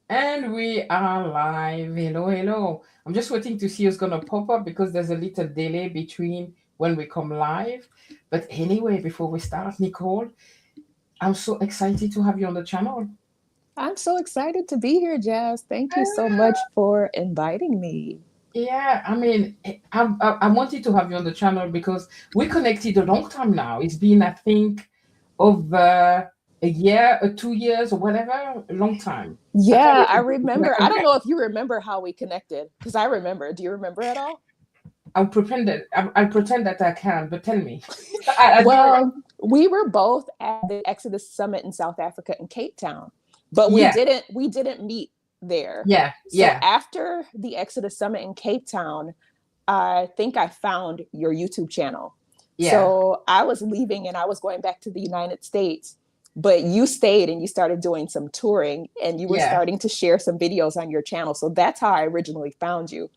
And we are live. Hello, hello. I'm just waiting to see who's going to pop up because there's a little delay between when we come live. But anyway, before we start, Nicole, I'm so excited to have you on the channel. I'm so excited to be here, Jazz. Thank you so Ah, much for inviting me. yeah, I mean, I wanted to have you on the channel because we connected a long time now. It's been, I think, over a year or 2 years or whatever, a long time. I can't Yeah, I even remember. I recollect. don't know if you remember how we connected because I remember. Do you remember at all? I'll pretend that I can, but tell me. I do remember. Well, we were both at the Exodus Summit in South Africa in Cape Town, but we Yeah, didn't meet there. yeah, So yeah, after the Exodus Summit in Cape Town, I think I found your YouTube channel. yeah, So I was leaving and I was going back to the United States, but you stayed and you started doing some touring and you were yeah, starting to share some videos on your channel. So that's how I originally found you.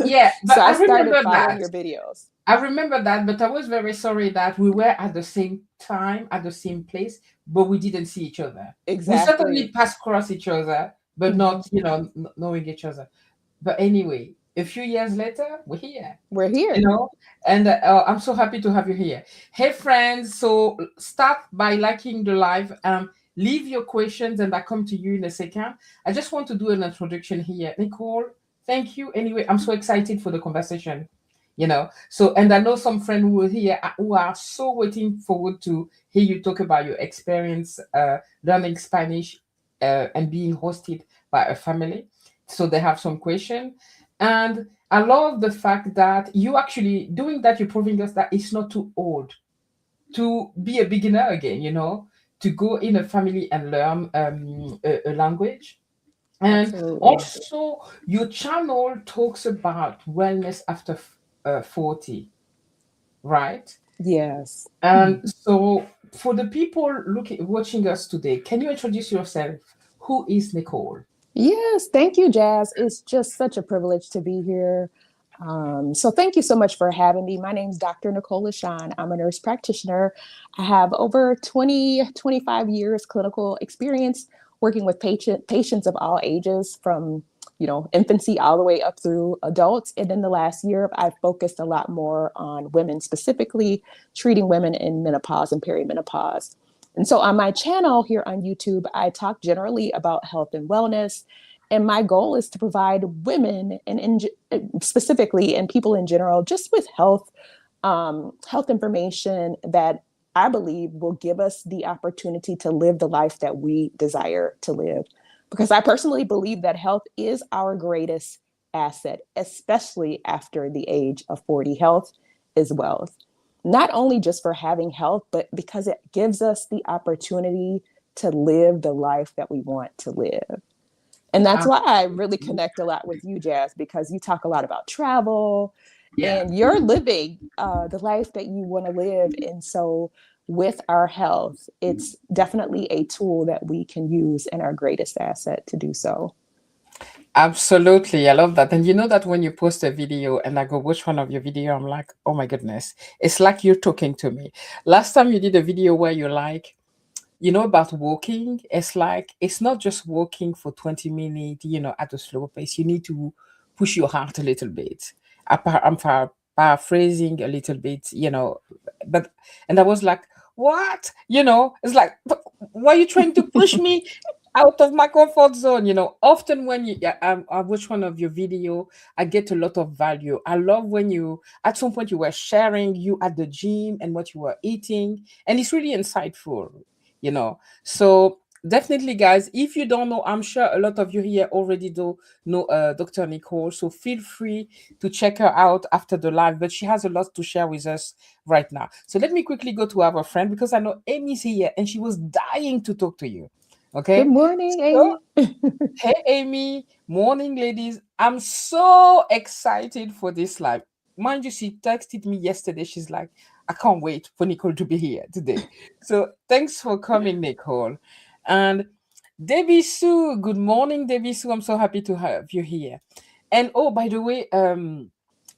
yeah. But So I I started remember following that. your videos. I remember that, but I was very sorry that we were at the same time, at the same place, but we didn't see each other. We certainly Exactly. passed across each other, but Mhm. not, knowing each other. But anyway, a few years later, we're here. We're you here. know and I'm so happy to have you here. Hey friends, so start by liking the live. Leave your questions and I come to you in a second. I just want to do an introduction here. Nicole, thank you anyway. I'm so excited for the conversation. So, and I know some friends who are here who are so waiting forward to hear you talk about your experience learning Spanish and being hosted by a family, so they have some question. And I love the fact that you actually doing that, you're proving us that it's not too old to be a beginner again, to go in a family and learn a language. And Absolutely. also, your channel talks about wellness after 40, right? Yes. And so, for the people watching us today, can you introduce yourself? Who is Nicole? Yes, thank you, Jazz. It's just such a privilege to be here. So thank you so much for having me. My name is Dr. Nacole. I'm a nurse practitioner. I have over 25 years clinical experience working with patients of all ages from, infancy all the way up through adults. And in the last year, I've focused a lot more on women, specifically treating women in menopause and perimenopause. And so on my channel here on YouTube, I talk generally about health and wellness. And my goal is to provide women specifically and people in general just with health information that I believe will give us the opportunity to live the life that we desire to live. Because I personally believe that health is our greatest asset, especially after the age of 40. Health is wealth, not only just for having health, but because it gives us the opportunity to live the life that we want to live. And that's why I really connect a lot with you, Jazz, because you talk a lot about travel Yeah. and you're living the life that you want to live. And so, with our health, it's definitely a tool that we can use and our greatest asset to do so. Absolutely. I love that. And you know that when you post a video and I go watch one of your video, I'm like, oh my goodness, it's like you're talking to me. Last time you did a video where you're like, about walking, it's like, it's not just walking for 20 minutes, at a slow pace. You need to push your heart a little bit. Paraphrasing a little bit, but, and I was like, what? It's like, why are you trying to push me out of my comfort zone? Often when yeah, I watch one of your video, I get a lot of value. I love when you, at some point, you were sharing you at the gym and what you were eating, and it's really insightful. So definitely, guys, if you don't know, I'm sure a lot of you here already do know Dr. Nicole. So feel free to check her out after the live. But she has a lot to share with us right now. So let me quickly go to our friend because I know Amy's here and she was dying to talk to you. Good Okay. morning, So Amy. hey Amy, morning ladies. I'm so excited for this live. Mind you, she texted me yesterday. She's like, I can't wait for Nicole to be here today. So thanks for coming, Nicole. And Debbie Sue, good morning, Debbie Sue. I'm so happy to have you here. And oh, by the way,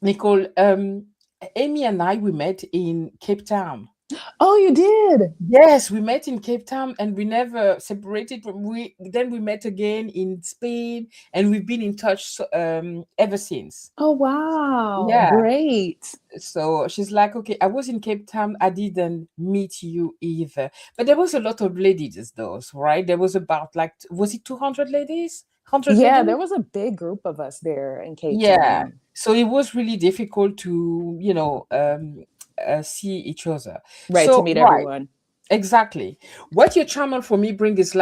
Nicole, Amy and I we met in Cape Town. Oh, you did? Yes, we met in Cape Town and we never separated. We met again in Spain and we've been in touch ever since. Oh, wow. Yeah. Great. So she's like, okay, I was in Cape Town. I didn't meet you either. But there was a lot of ladies, those, right? There was about like, was it 200 ladies? 100 Yeah, ladies? there was a big group of us there in Cape Yeah. Town. So it was really difficult to, see each other. Right, to So, meet right. everyone. Exactly. What your channel for me brings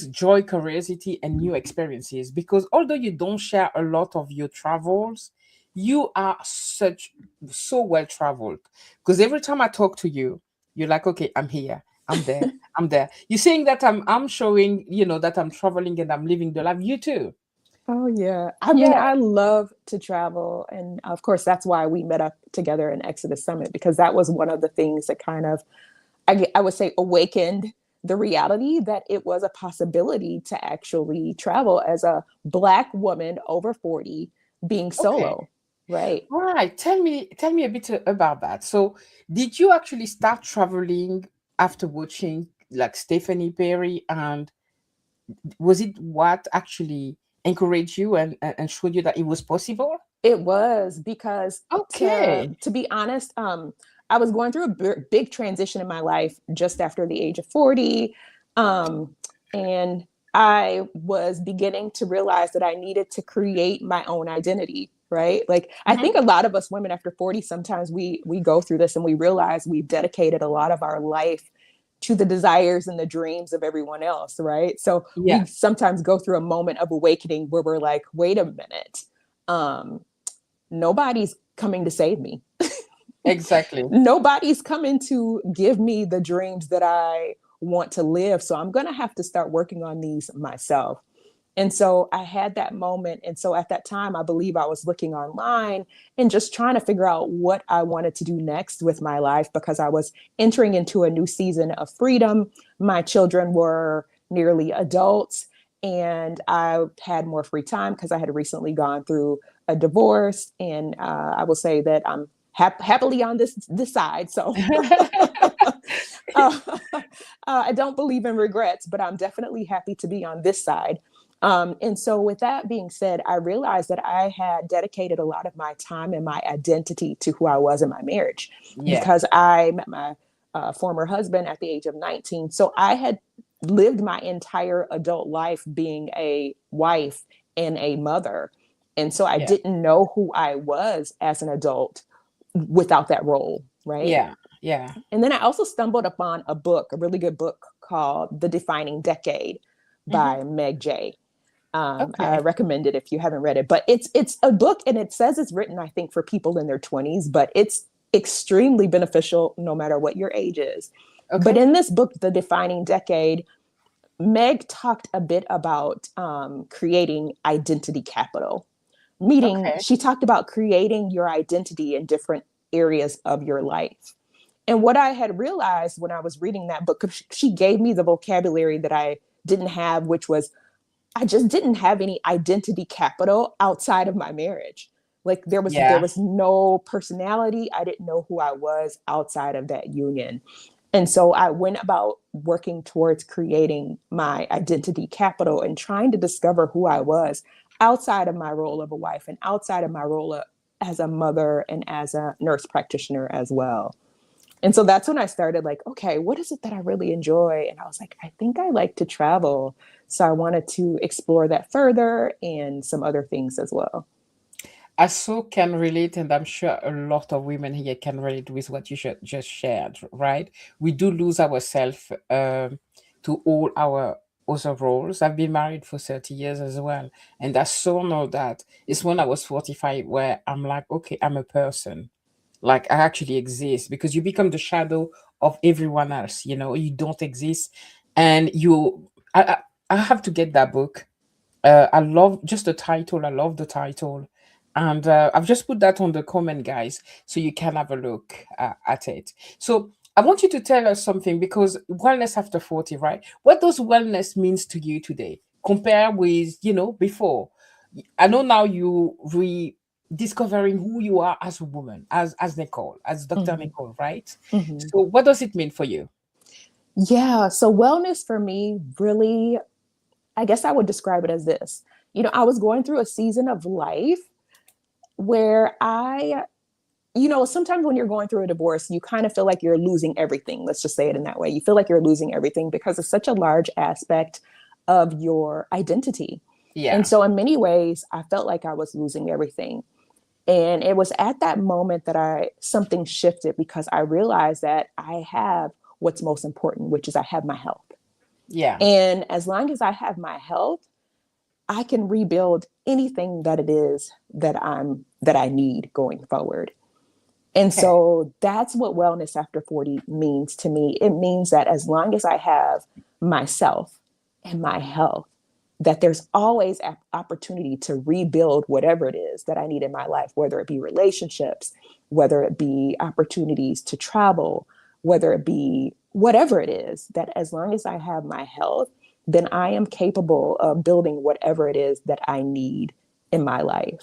joy, curiosity, and new experiences. Because although you don't share a lot of your travels, you are so well traveled. Because every time I talk to you, you're like, okay, I'm here, I'm there, I'm there. You're saying that I'm showing, that I'm traveling and I'm living the life. You too. Oh, yeah. I mean, Yeah. I love to travel. And of course, that's why we met up together in Exodus Summit, because that was one of the things that kind of, I would say, awakened the reality that it was a possibility to actually travel as a Black woman over 40 being Okay. solo, right? Right. Tell me a bit about that. So, did you actually start traveling after watching like Stephanie Perry, and was it what actually encouraged you and showed you that it was possible? It was because Okay. to be honest, I was going through a big transition in my life just after the age of 40. And I was beginning to realize that I needed to create my own identity, right? Like I think Hmm. a lot of us women after 40, sometimes we go through this and we realize we've dedicated a lot of our life to the desires and the dreams of everyone else, right? So we Yeah, sometimes go through a moment of awakening where we're like, wait a minute. Um, Nobody's coming to save me. exactly. Nobody's coming to give me the dreams that I want to live. So I'm going to have to start working on these myself. And so I had that moment. And so at that time, I believe I was looking online and just trying to figure out what I wanted to do next with my life because I was entering into a new season of freedom. My children were nearly adults and I had more free time because I had recently gone through a divorce. And I will say that I'm happily on this side. So uh, I don't believe in regrets, but I'm definitely happy to be on this side. And so, with that being said, I realized that I had dedicated a lot of my time and my identity to who I was in my marriage Yeah, because I met my former husband at the age of 19. So, I had lived my entire adult life being a wife and a mother. And so, I yeah, didn't know who I was as an adult without that role, right? yeah, yeah. And then I also stumbled upon a book, a really good book called The Defining Decade Hmm. by Meg Jay. I Okay. recommend it if you haven't read it, but it's a book and it says it's written, I think, for people in their 20s, but it's extremely beneficial no matter what your age is. But Okay. in this book, The Defining Decade, Meg talked a bit about creating identity capital, meaning Okay. she talked about creating your identity in different areas of your life. And what I had realized when I was reading that book, she gave me the vocabulary that I didn't have, which was I just didn't have any identity capital outside of my marriage. Like there Yeah. was no personality. I didn't know who I was outside of that union. And so I went about working towards creating my identity capital and trying to discover who I was outside of my role of a wife and outside of my role as a mother and as a nurse practitioner as well. And so that's when I started like, okay, what is it that I really enjoy? And I was like, I think I like to travel. So I wanted to explore that further and some other things as well. I so can relate, and I'm sure a lot of women here can relate with what you just shared, right? We do lose ourselves to all our other roles. I've been married for 30 years as well, and I so know that it's when I was 45 where I'm like, okay, I'm a person. Like I actually exist because you become the shadow of everyone else, you don't exist. And I have to get that book. I love just the title. I love the title. And I've just put that on the comment, guys, so you can have a look at it. So I want you to tell us something because wellness after 40, right? What does wellness means to you today? Compare with, before. I know now you discovering who you are as a woman, as Nacole, as Dr. Mhm. Nacole, right? Mhm. So what does it mean for you? Yeah. So wellness for me really, I guess I would describe it as this. I was going through a season of life where sometimes when you're going through a divorce, you kind of feel like you're losing everything. Let's just say it in that way. You feel like you're losing everything because it's such a large aspect of your identity. And Yeah. so, in many ways, I felt like I was losing everything. And it was at that moment that something shifted because I realized that I have what's most important, which is I have my health. Yeah. And as long as I have my health, I can rebuild anything that it is that I need going forward. And Okay. so that's what wellness after 40 means to me. It means that as long as I have myself and my health, that there's always opportunity to rebuild whatever it is that I need in my life, whether it be relationships, whether it be opportunities to travel, whether it be whatever it is, that as long as I have my health, then I am capable of building whatever it is that I need in my life.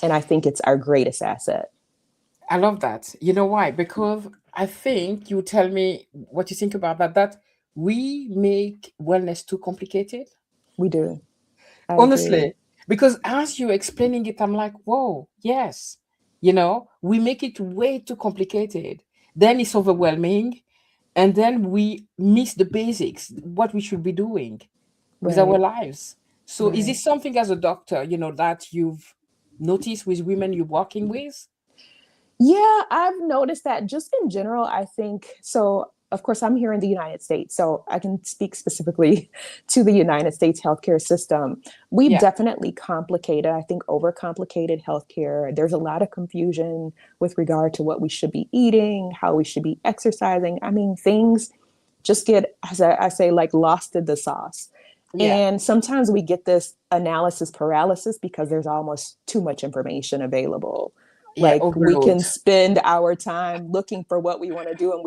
And I think it's our greatest asset. I love that. You know why? Because I think you tell me what you think about that, that we make wellness too complicated. We do. I agree. Honestly, because as you're explaining it, I'm like, whoa, yes. We make it way too complicated. Then it's overwhelming. And then we miss the basics, what we should be doing with our Right. lives. So is Right. this something as a doctor, that you've noticed with women you're working with? Yeah, I've noticed that just in general, I think so. Of course, I'm here in the United States, so I can speak specifically to the United States healthcare system. We've Yeah. definitely complicated, I think, overcomplicated healthcare. There's a lot of confusion with regard to what we should be eating, how we should be exercising. I mean, things just get, as I say, like lost in the sauce. Yeah. And sometimes we get this analysis paralysis because there's almost too much information available. Yeah. Like we Overload. can spend our time looking for what we want to do, and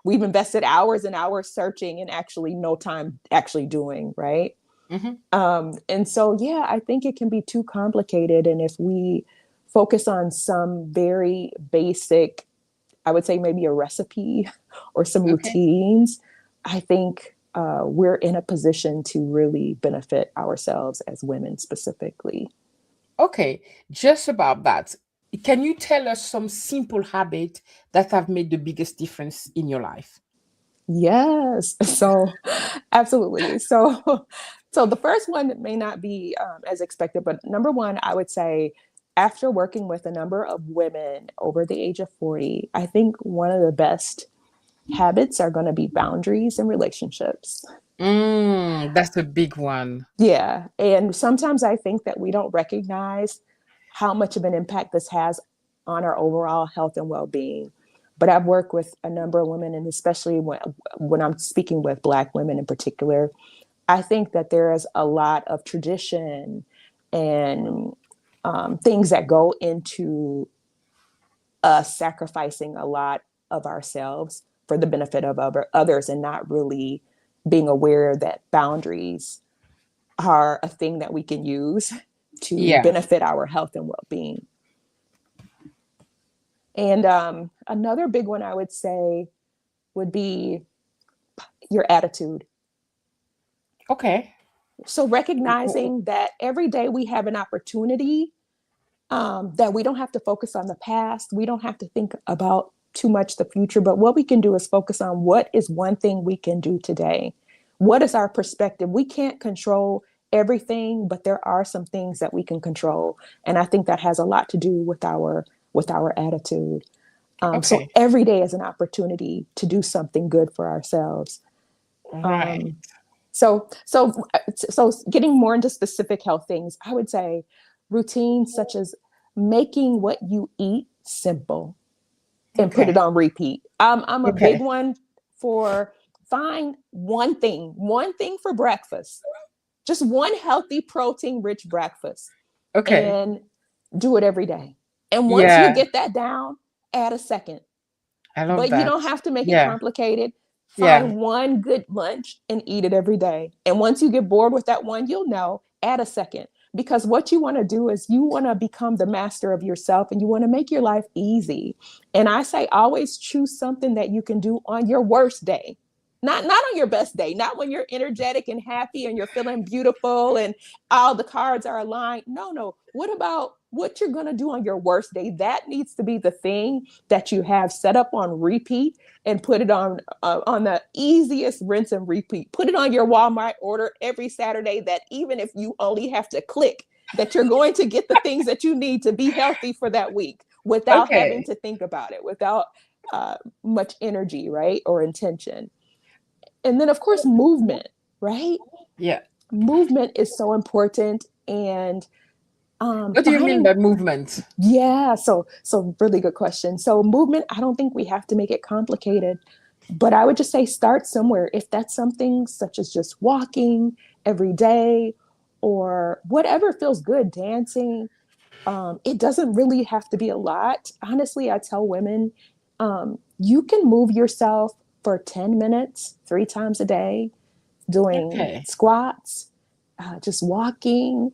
we've invested hours and hours searching and actually no time actually doing, right? Hmm. And so yeah, I think it can be too complicated. And if we focus on some very basic, I would say maybe a recipe or some Okay. routines, I think we're in a position to really benefit ourselves as women specifically. Okay. Just about that. Can you tell us some simple habits that have made the biggest difference in your life? Yes. So, absolutely. So the first one may not be as expected, but number one, I would say, after working with a number of women over the age of 40, I think one of the best habits are going to be boundaries in relationships. That's a big one. Yeah. And sometimes I think that we don't recognize how much of an impact this has on our overall health and well being. But I've worked with a number of women, and especially when I'm speaking with Black women in particular, I think that there is a lot of tradition and things that go into us sacrificing a lot of ourselves for the benefit of others and not really being aware that boundaries are a thing that we can use to Yeah. benefit our health and well-being. And another big one I would say would be your attitude. Okay. So Oh, recognizing that every day we have an opportunity, that we don't have to focus on the past, we don't have to think about too much the future, but what we can do is focus on what is one thing we can do today. What is our perspective? We can't control everything, but there are some things that we can control, and I think that has a lot to do with our attitude. So okay. every day is an opportunity to do something good for ourselves. Right. Um, so getting more into specific health things, I would say routines such as making what you eat simple and put it Okay. on repeat. I'm a big Okay. one for find one thing for breakfast, just one healthy protein rich breakfast, Okay. and do it every day. And once you Yeah. get that down, add a second. I love But you that. don't have to make it Yeah. complicated. Yeah. Find one good lunch and eat it every day. And once you get bored with that one, you'll know, add a second. because what you want to do is you want to become the master of yourself and you want to make your life easy. And I say always choose something that you can do on your worst day. Not on your best day, not when you're energetic and happy and you're feeling beautiful and all the cards are aligned. No, no. What about what you're going to do on your worst day? That needs to be the thing that you have set up on repeat and put it on the easiest rinse and repeat. Put it on your Walmart order every Saturday, that even if you only have to click that you're going to get the things that you need to be healthy for that week without having Okay. to think about it, without much energy, right? Or intention. And then, of course, movement, right? Yeah. Movement is so important. And What do you mean finding, by movement? yeah, so really good question. So movement, I don't think we have to make it complicated, but I would just say start somewhere. If that's something such as just walking every day or whatever feels good, dancing, it doesn't really have to be a lot. Honestly, I tell women, you can move yourself for 10 minutes 3 times a day, doing Okay. squats, just walking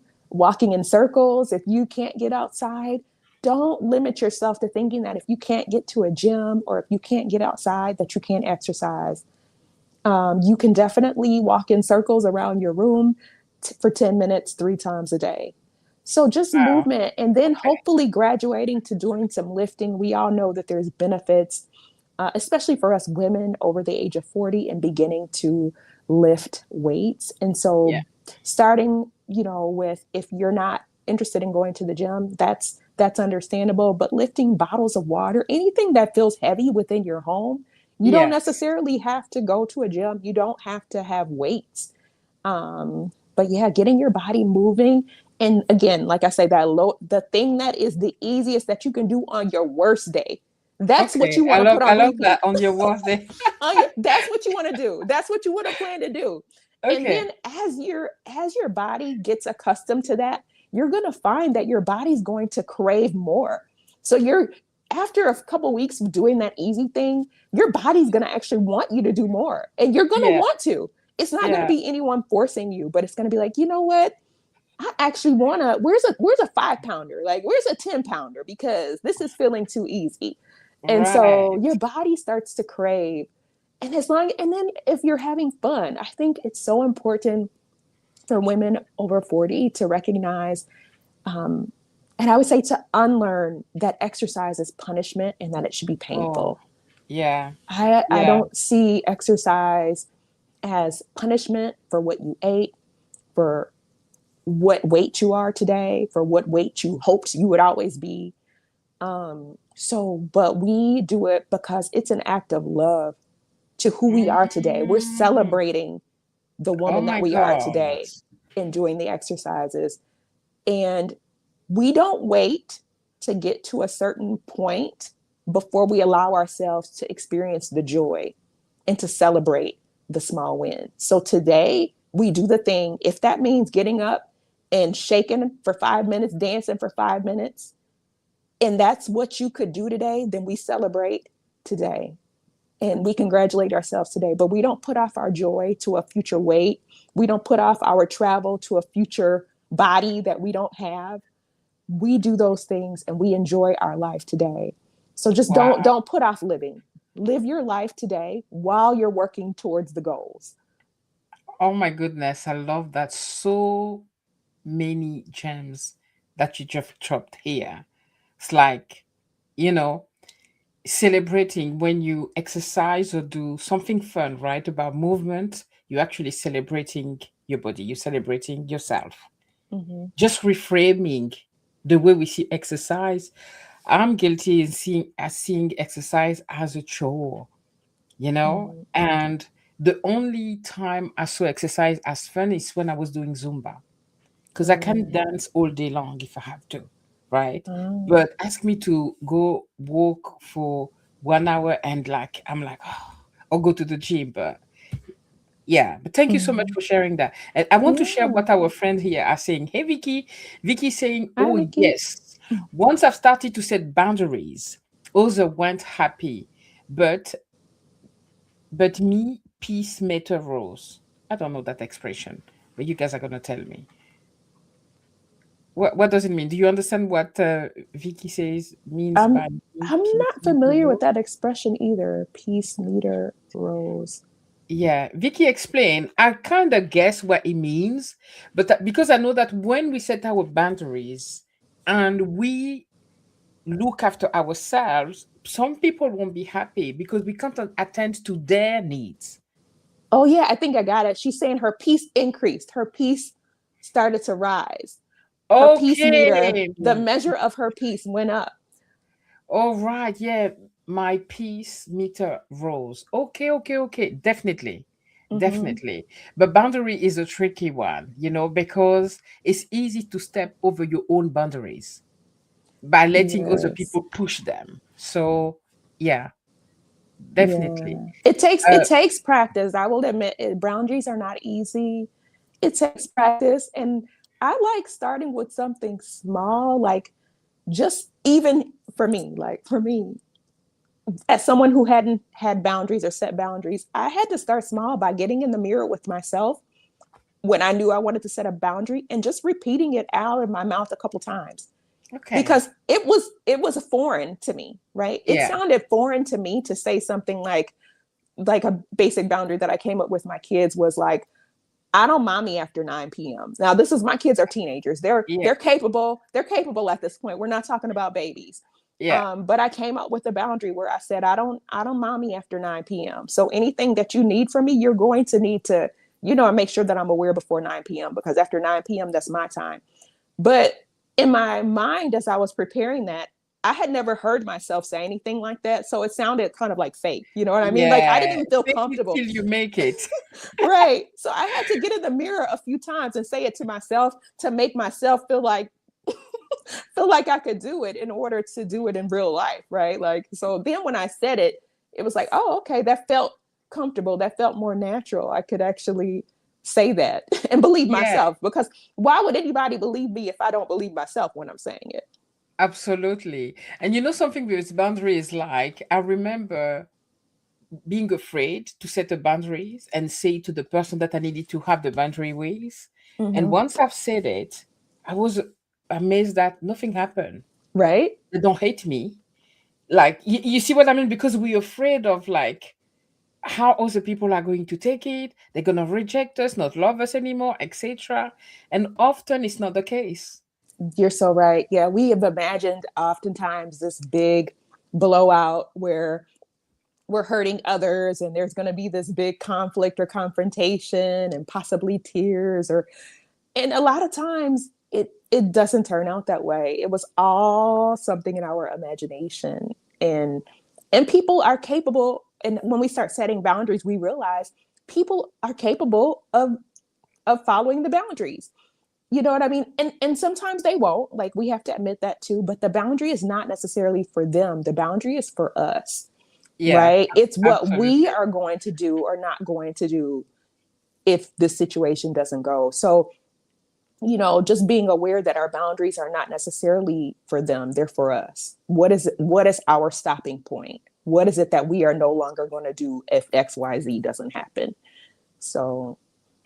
in circles. If you can't get outside, don't limit yourself to thinking that if you can't get to a gym or if you can't get outside, that you can't exercise. You can definitely walk in circles around your room for 10 minutes 3 times a day. So just Wow. movement and then Okay. hopefully graduating to doing some lifting. We all know that there's benefits, especially for us women over the age of 40 and beginning to lift weights. And Yeah. so starting, with, if you're not interested in going to the gym, that's understandable, but lifting bottles of water, anything that feels heavy within your home, you don't Yes. necessarily have to go to a gym. You don't have to have weights. But yeah, getting your body moving. And again, like I say, the thing that is the easiest that you can do on your worst day, that's what Okay. you want to put I on love repeat. that on your birthday. That's what you want to do. That's what you want to plan to do. And then Okay. as your body gets accustomed to that, you're going to find that your body's going to crave more. So you're after a couple weeks of doing that easy thing, your body's going to actually want you to do more. And you're going to Yeah. want to. It's not going to Yeah. be anyone forcing you, but it's going to be like, you know what? I actually want to, where's a 5 pounder? Like, where's a 10 pounder? Because this is feeling too easy. And so Right. your body starts to crave. And then if you're having fun, I think it's so important for women over 40 to recognize, um, and I would say to unlearn that exercise is punishment and that it should be Oh, painful. yeah. I Yeah. don't see exercise as punishment for what you ate, for what weight you are today, for what weight you hoped you would always be. But we do it because it's an act of love to who we are today. We're Mm. celebrating the Oh woman that my we are God. today in doing the exercises. And we don't wait to get to a certain point before we allow ourselves to experience the joy and to celebrate the small wins. So today we do the thing. If that means getting up and shaking for 5 minutes, dancing for 5 minutes, and that's what you could do today, then we celebrate today and we congratulate ourselves today. But we don't put off our joy to a future weight. We don't put off our travel to a future body that we don't have. We do those things and we enjoy our life today. So just don't Wow. don't put off living. Live your life today while you're working towards the goals. Oh my goodness. I love that. So many gems that you just dropped here. It's like, you know, celebrating when you exercise or do something fun, right? About movement, you're actually celebrating your body, you're celebrating yourself. Mm-hmm. Just reframing the way we see exercise. I'm guilty in seeing exercise as a chore, Mm-hmm. and the only time I saw exercise as fun is when I was doing Zumba, because I can Mm-hmm. dance all day long if I have to, right? Mm-hmm. But ask me to go walk for 1 hour and like I'm like, oh, or go to the gym. But yeah, but thank you so much Mm-hmm. for sharing that. And I want to share Yeah. what our friends here are saying. Hey Vicky, Vicky saying, Hi, oh Vicky. yes. Once I've started to set boundaries, others went happy, but me peace matter rose. I don't know that expression, but you guys are gonna tell me. What does it mean? Do you understand what Vicky says means I'm by I'm peace not meter familiar with rose? that expression either. Peace meter rose. Yeah, Vicky explained. I kind of guess what it means, but because I know that when we set our boundaries and we look after ourselves, some people won't be happy because we can't attend to their needs. Oh yeah, I think I got it. She's saying her peace increased. Her peace started to rise. Her peace meter, Okay. the measure of her peace went up. All right. Yeah. My peace meter rose. Okay. Okay. Okay. Definitely. Mm-hmm. Definitely. But boundary is a tricky one, because it's easy to step over your own boundaries by letting other Yes. people push them. So, yeah, definitely. Yeah. It Uh, takes practice. I will admit boundaries are not easy. It takes practice, and I like starting with something small, like just even for me, as someone who hadn't had boundaries or set boundaries, I had to start small by getting in the mirror with myself when I knew I wanted to set a boundary and just repeating it out of my mouth a couple times okay. because it was foreign to me, right? It Yeah. sounded foreign to me to say something like a basic boundary that I came up with my kids was like, I don't mommy after 9 p.m. Now, this is my kids are teenagers. They're Yeah. they're capable. They're capable at this point. We're not talking about babies. Yeah. But I came up with a boundary where I said, I don't mommy after 9 p.m. So anything that you need from me, you're going to need to, make sure that I'm aware before 9 p.m. because after 9 p.m. that's my time. But in my mind, as I was preparing that, I had never heard myself say anything like that. So it sounded kind of like fake. You know what I mean? Like I didn't Yeah. even feel Fake it comfortable. till you make it. Right. So I had to get in the mirror a few times and say it to myself to make myself feel like I could do it in order to do it in real life. Right. Like, so then when I said it, it was like, oh, okay, that felt comfortable. That felt more natural. I could actually say that and believe Yeah. myself because why would anybody believe me if I don't believe myself when I'm saying it? Absolutely. And something with boundary is like, I remember being afraid to set the boundaries and say to the person that I needed to have the boundary with. And Mm-hmm. once I've said it, I was amazed that nothing happened. Right. They don't hate me. Like, you see what I mean? Because we're afraid of like how other people are going to take it. They're going to reject us, not love us anymore, etc. And often it's not the case. You're so right. Yeah. We have imagined oftentimes this big blowout where we're hurting others and there's going to be this big conflict or confrontation and possibly tears or and a lot of times it doesn't turn out that way. It was all something in our imagination, and people are capable, and when we start setting boundaries we realize people are capable of following the boundaries. You know what I mean? And sometimes they won't, like we have to admit that too, but the boundary is not necessarily for them. The boundary is for us, Yeah, right? It's what we absolutely. are going to do or not going to do if the situation doesn't go. So, just being aware that our boundaries are not necessarily for them, they're for us. What is our stopping point? What is it that we are no longer going to do if XYZ doesn't happen? So,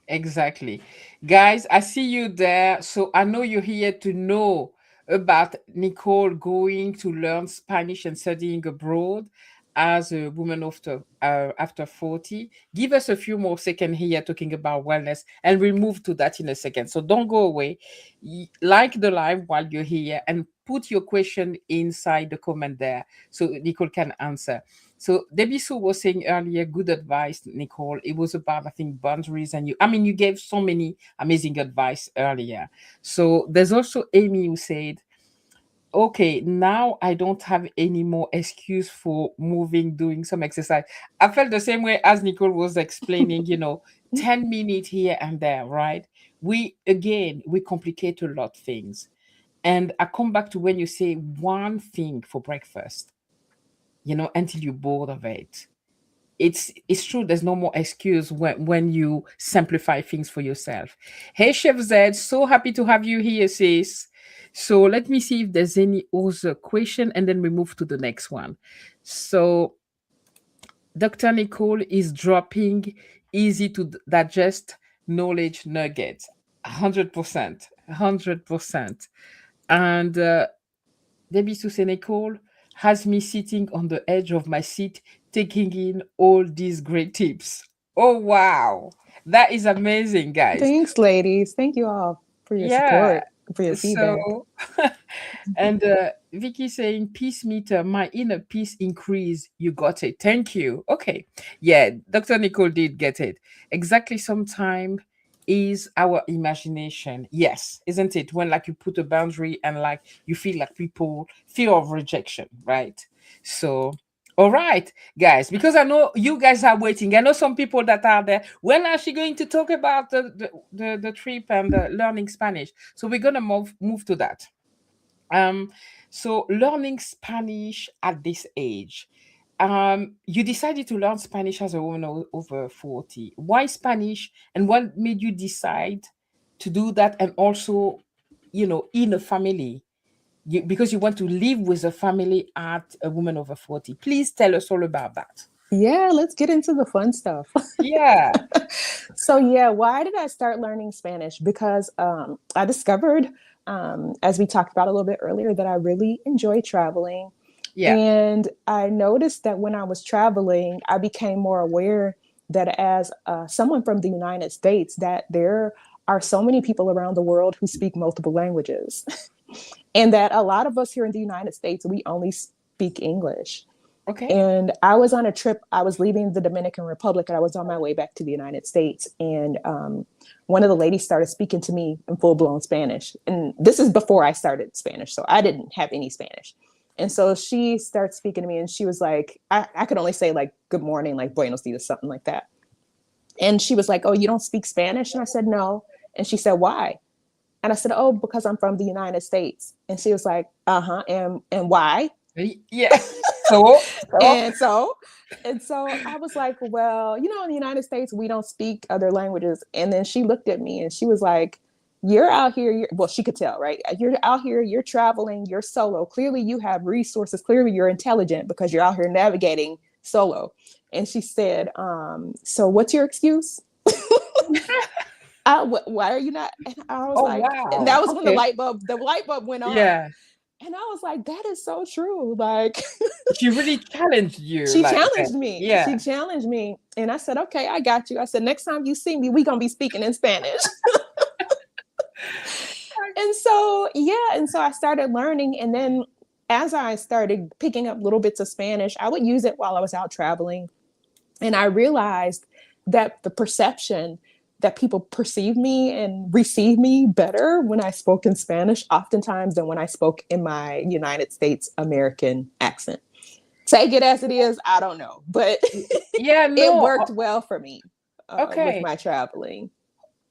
Exactly. Guys, I see you there. So I know you're here to know about Nicole going to learn Spanish and studying abroad as a woman after 40. Give us a few more seconds here talking about wellness and we'll move to that in a second. So don't go away. Like the live while you're here and put your question inside the comment there so Nicole can answer. So Debbie Sue was saying earlier, good advice, Nicole. It was about, I think, boundaries, and you gave so many amazing advice earlier. So there's also Amy who said, okay, now I don't have any more excuse for moving, doing some exercise. I felt the same way as Nicole was explaining, 10 minutes here and there, right? We complicate a lot of things. And I come back to when you say one thing for breakfast, until you're bored of it. It's true, there's no more excuse when you simplify things for yourself. Hey, Chef Zed, so happy to have you here, sis. So let me see if there's any other question and then we move to the next one. So Dr. Nicole is dropping easy to digest knowledge nuggets. 100%. 100%. And Debbie Nicole has me sitting on the edge of my seat, taking in all these great tips. Oh, wow. That is amazing, guys. Thanks, ladies. Thank you all for your Yeah. support, for your feedback. So, and Vicky saying, peace meter, my inner peace increase. You got it. Thank you. Okay. Yeah, Dr. Nicole did get it. Exactly. Sometime is our imagination. Yes, isn't it? When like you put a boundary and like you feel like people fear of rejection, right? So, all right, guys, because I know you guys are waiting. I know some people that are there. When are she going to talk about the trip and learning Spanish? So we're gonna move to that. Um, so learning Spanish at this age. You decided to learn Spanish as a woman over 40. Why Spanish? And what made you decide to do that? And also, in a family, because you want to live with a family at a woman over 40. Please tell us all about that. Yeah, let's get into the fun stuff. Yeah. So, yeah, why did I start learning Spanish? Because I discovered, as we talked about a little bit earlier, that I really enjoy traveling. Yeah. And I noticed that when I was traveling, I became more aware that as someone from the United States, that there are so many people around the world who speak multiple languages. And that a lot of us here in the United States, we only speak English. Okay. And I was on a trip. I was leaving the Dominican Republic and I was on my way back to the United States. And one of the ladies started speaking to me in full blown Spanish. And this is before I started Spanish. So I didn't have any Spanish. And so she started speaking to me and she was like, I could only say like, good morning, like Buenos dias, something like that. And she was like, oh, you don't speak Spanish? And I said, no. And she said, why? And I said, oh, because I'm from the United States. And she was like, uh-huh. And why? Yeah. So, and so and so I was like, well, in the United States we don't speak other languages. And then she looked at me and she was like, you're out here, well, she could tell, right? You're out here, you're traveling, you're solo, clearly you have resources, clearly you're intelligent because you're out here navigating solo. And she said, so what's your excuse? Why are you not? And I was oh like, and wow. that was when the Okay. light bulb went on. Yeah. And I was like, that is so true. Like, She really challenged you she like that. challenged me. She Yeah. challenged me. And I said, okay, I got you. I said, next time you see me, we're going to be speaking in Spanish. And so, yeah. And so I started learning. And then as I started picking up little bits of Spanish, I would use it while I was out traveling. And I realized that the perception that people perceive me and receive me better when I spoke in Spanish, oftentimes than when I spoke in my United States American accent. Take it as it is, I don't know, but Yeah, it no. worked well for me with Okay. my traveling.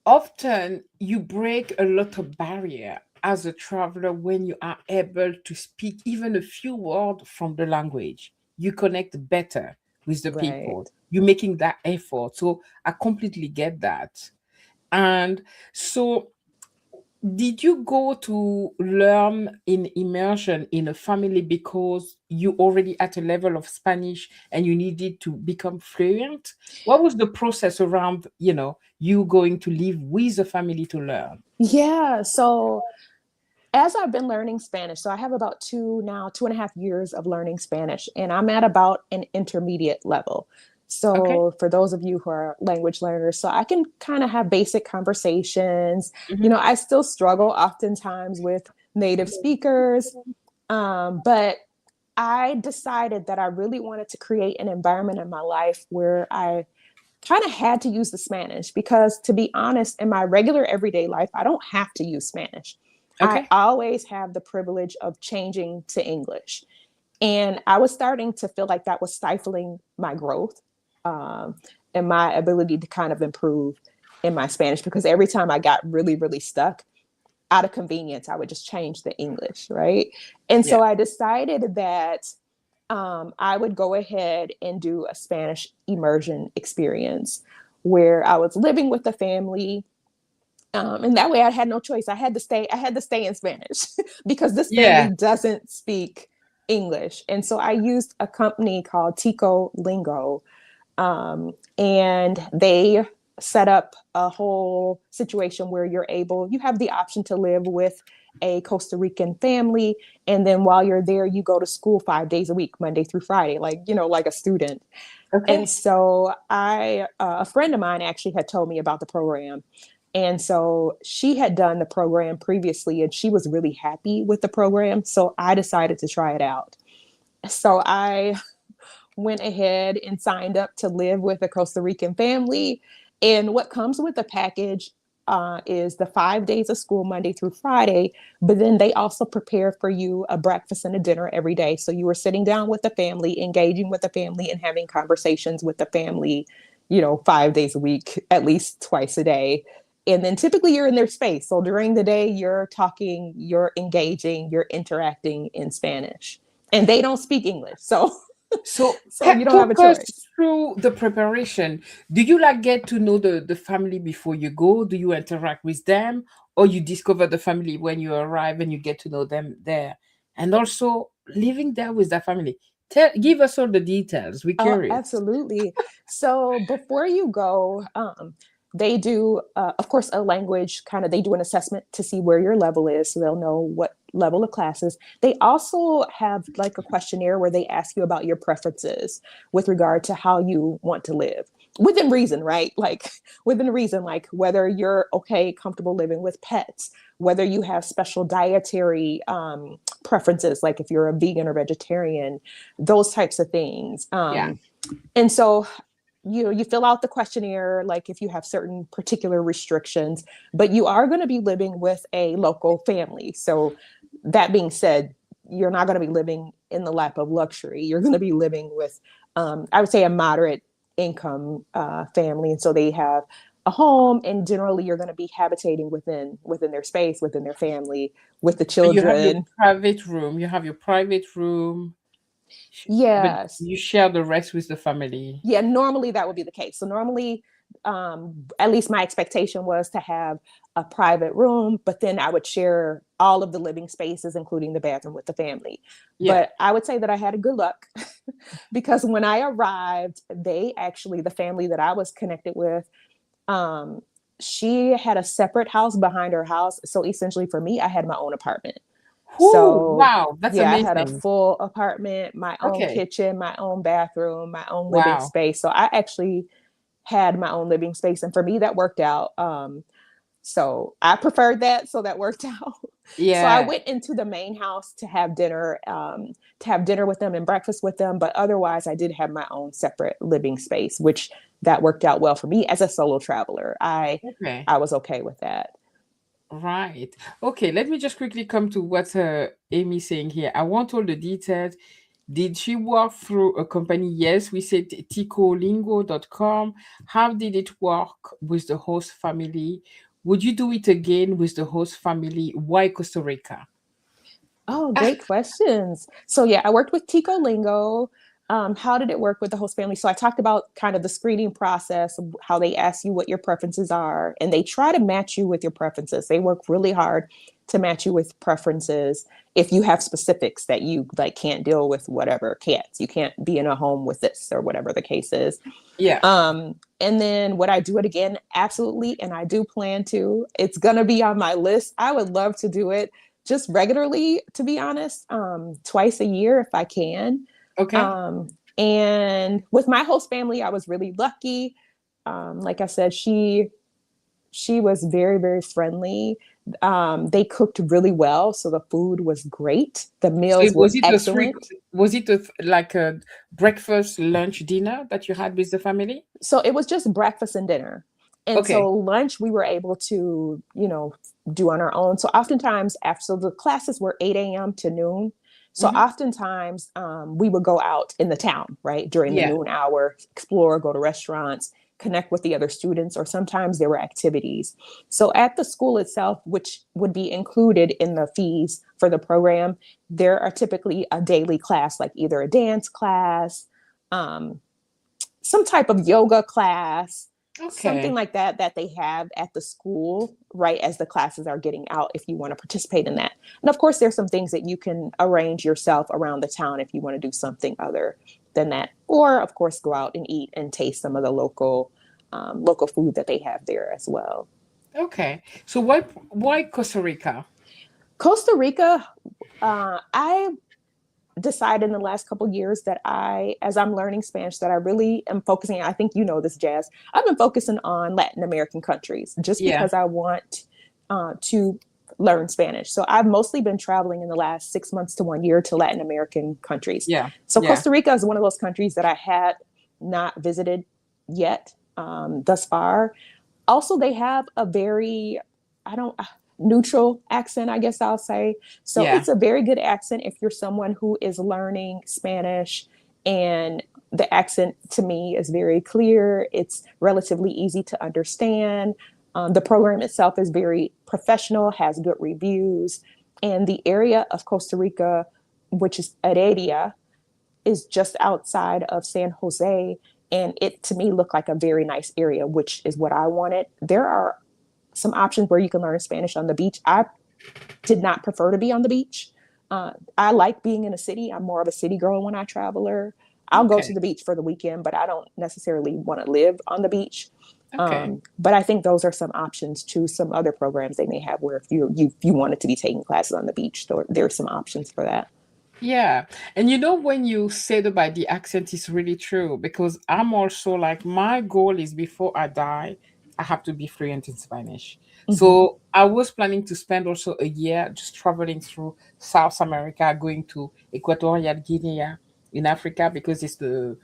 Often you break a lot of barrier as a traveler when you are able to speak even a few words from the language. You connect better with the people. Right. You're making that effort. So I completely get that. And so did you go to learn in immersion in a family because you already at a level of Spanish and you needed to become fluent? What was the process around, you going to live with a family to learn? Yeah. So as I've been learning Spanish, so I have about 2.5 years of learning Spanish, and I'm at about an intermediate level. Okay. So for those of you who are language learners, so I can kind of have basic conversations. Hmm. I still struggle oftentimes with native speakers, but I decided that I really wanted to create an environment in my life where I kind of had to use the Spanish because, to be honest, in my regular everyday life, I don't have to use Spanish. I Okay. always have the privilege of changing to English. And I was starting to feel like that was stifling my growth um, and my ability to kind of improve in my Spanish because every time I got really, really stuck, out of convenience, I would just change the English, right? And Yeah. so I decided that I would go ahead and do a Spanish immersion experience where I was living with a family. And that way I had no choice. I had to stay. I had to stay in Spanish because this family Yeah. doesn't speak English. And so I used a company called Tico Lingo, and they set up a whole situation where you have the option to live with a Costa Rican family. And then while you're there, you go to school 5 days a week, Monday through Friday, like, like a student. And Okay. so a friend of mine actually had told me about the program. And so she had done the program previously and she was really happy with the program. So I decided to try it out. So I went ahead and signed up to live with a Costa Rican family. And what comes with the package is the 5 days of school, Monday through Friday. But then they also prepare for you a breakfast and a dinner every day. So you were sitting down with the family, engaging with the family, and having conversations with the family, 5 days a week, at least twice a day. And then typically you're in their space. So during the day, you're talking, you're engaging, you're interacting in Spanish. And they don't speak English. So So so you don't have a talk us choice. through the preparation. Do you like get to know the family before you go? Do you interact with them, or you discover the family when you arrive and you get to know them there? And also living there with the family. Give us all the details. We're Oh, curious. absolutely. So before you go, they do, of course, a language kind of, they do an assessment to see where your level is. So they'll know what level of classes. They also have like a questionnaire where they ask you about your preferences with regard to how you want to live within reason, right? Like within reason, like whether you're okay, comfortable living with pets, whether you have special dietary preferences, like if you're a vegan or vegetarian, those types of things. Yeah. And so you fill out the questionnaire, like if you have certain particular restrictions, but you are going to be living with a local family. So that being said, you're not going to be living in the lap of luxury. You're going to be living with, I would say, a moderate income family, and so they have a home, and generally you're going to be habitating within their space, within their family, with the So you have your children. private room. You have your private room, but Yes. you share the rest with the family. Yeah, normally that would be the case. So normally, at least my expectation was to have a private room, but then I would share all of the living spaces, including the bathroom, with the family. Yeah. But I would say that I had a good luck because when I arrived, the family that I was connected with, um, she had a separate house behind her house. So essentially for me, I had my own apartment. Whoo, So wow, that's yeah, I had a amazing. full apartment, my own Okay. kitchen, my own bathroom, my own living Wow. space. So I actually had my own living space. And for me, that worked out. So I preferred that. So that worked out. So I Yeah. went into the main house to have dinner with them and breakfast with them. But otherwise, I did have my own separate living space, which that worked out well for me as a solo traveler. Okay. I was okay with that. Right. Okay, let me just quickly come to what Amy's saying here. I want all the details. Did she work through a company? Yes, we said ticolingo.com. How did it work with the host family? Would you do it again with the host family? Why Costa Rica? Oh, great questions. So yeah, I worked with Tico Lingo. How did it work with the host family? So I talked about kind of the screening process, how they ask you what your preferences are, and they try to match you with your preferences. They work really hard to match you with preferences. If you have specifics that you like can't deal with whatever cats, you can't be in a home with this or whatever the case is. Yeah. And then would I do it again? Absolutely. And I do plan to. It's going to be on my list. I would love to do it just regularly, to be honest, twice a year if I can. Okay. Um, and with my host family, I was really lucky. Like I said, she was very, very friendly. They cooked really well, so the food was great. The So meals were excellent. was it like a breakfast, lunch, dinner that you had with the family? So it was just breakfast and dinner. And Okay. so lunch we were able to, do on our own. So oftentimes after so the classes were 8 a.m. to noon. So Mm-hmm. oftentimes we would go out in the town, right, during the Yeah. noon hour, explore, go to restaurants, connect with the other students, or sometimes there were activities. So at the school itself, which would be included in the fees for the program, there are typically a daily class, like either a dance class, um, some type of yoga class, something Okay. like that that they have at the school right as the classes are getting out if you want to participate in that. And of course there's some things that you can arrange yourself around the town if you want to do something other than that, or of course go out and eat and taste some of the local local food that they have there as well. Okay. So why Costa Rica? Costa Rica, I decided in the last couple of years that as I'm learning Spanish, that I really am focusing. I think you know this, Jazz. I've been focusing on Latin American countries just Yeah. because I want to learn Spanish. So I've mostly been traveling in the last 6 months to 1 year to Latin American countries. Yeah. So Yeah. Costa Rica is one of those countries that I had not visited yet thus far. Also, they have a very, I don't, neutral accent, I guess I'll say. So Yeah. it's a very good accent if you're someone who is learning Spanish, and the accent to me is very clear. It's relatively easy to understand. The program itself is very professional, has good reviews, and the area of Costa Rica, which is Heredia, is just outside of San Jose. And it to me looked like a very nice area, which is what I wanted. There are some options where you can learn Spanish on the beach. I did not prefer to be on the beach. I like being in a city. I'm more of a city girl when I traveler. I'll go to Okay. the beach for the weekend, but I don't necessarily want to live on the beach. Okay. But I think those are some options to some other programs they may have where if you wanted to be taking classes on the beach, there's some options for that. Yeah. And you know, when you said about the accent, is really true because I'm also like, my goal is before I die, I have to be fluent in Spanish. Mm-hmm. So I was planning to spend also a year just traveling through South America, going to Equatorial Guinea in Africa because it's the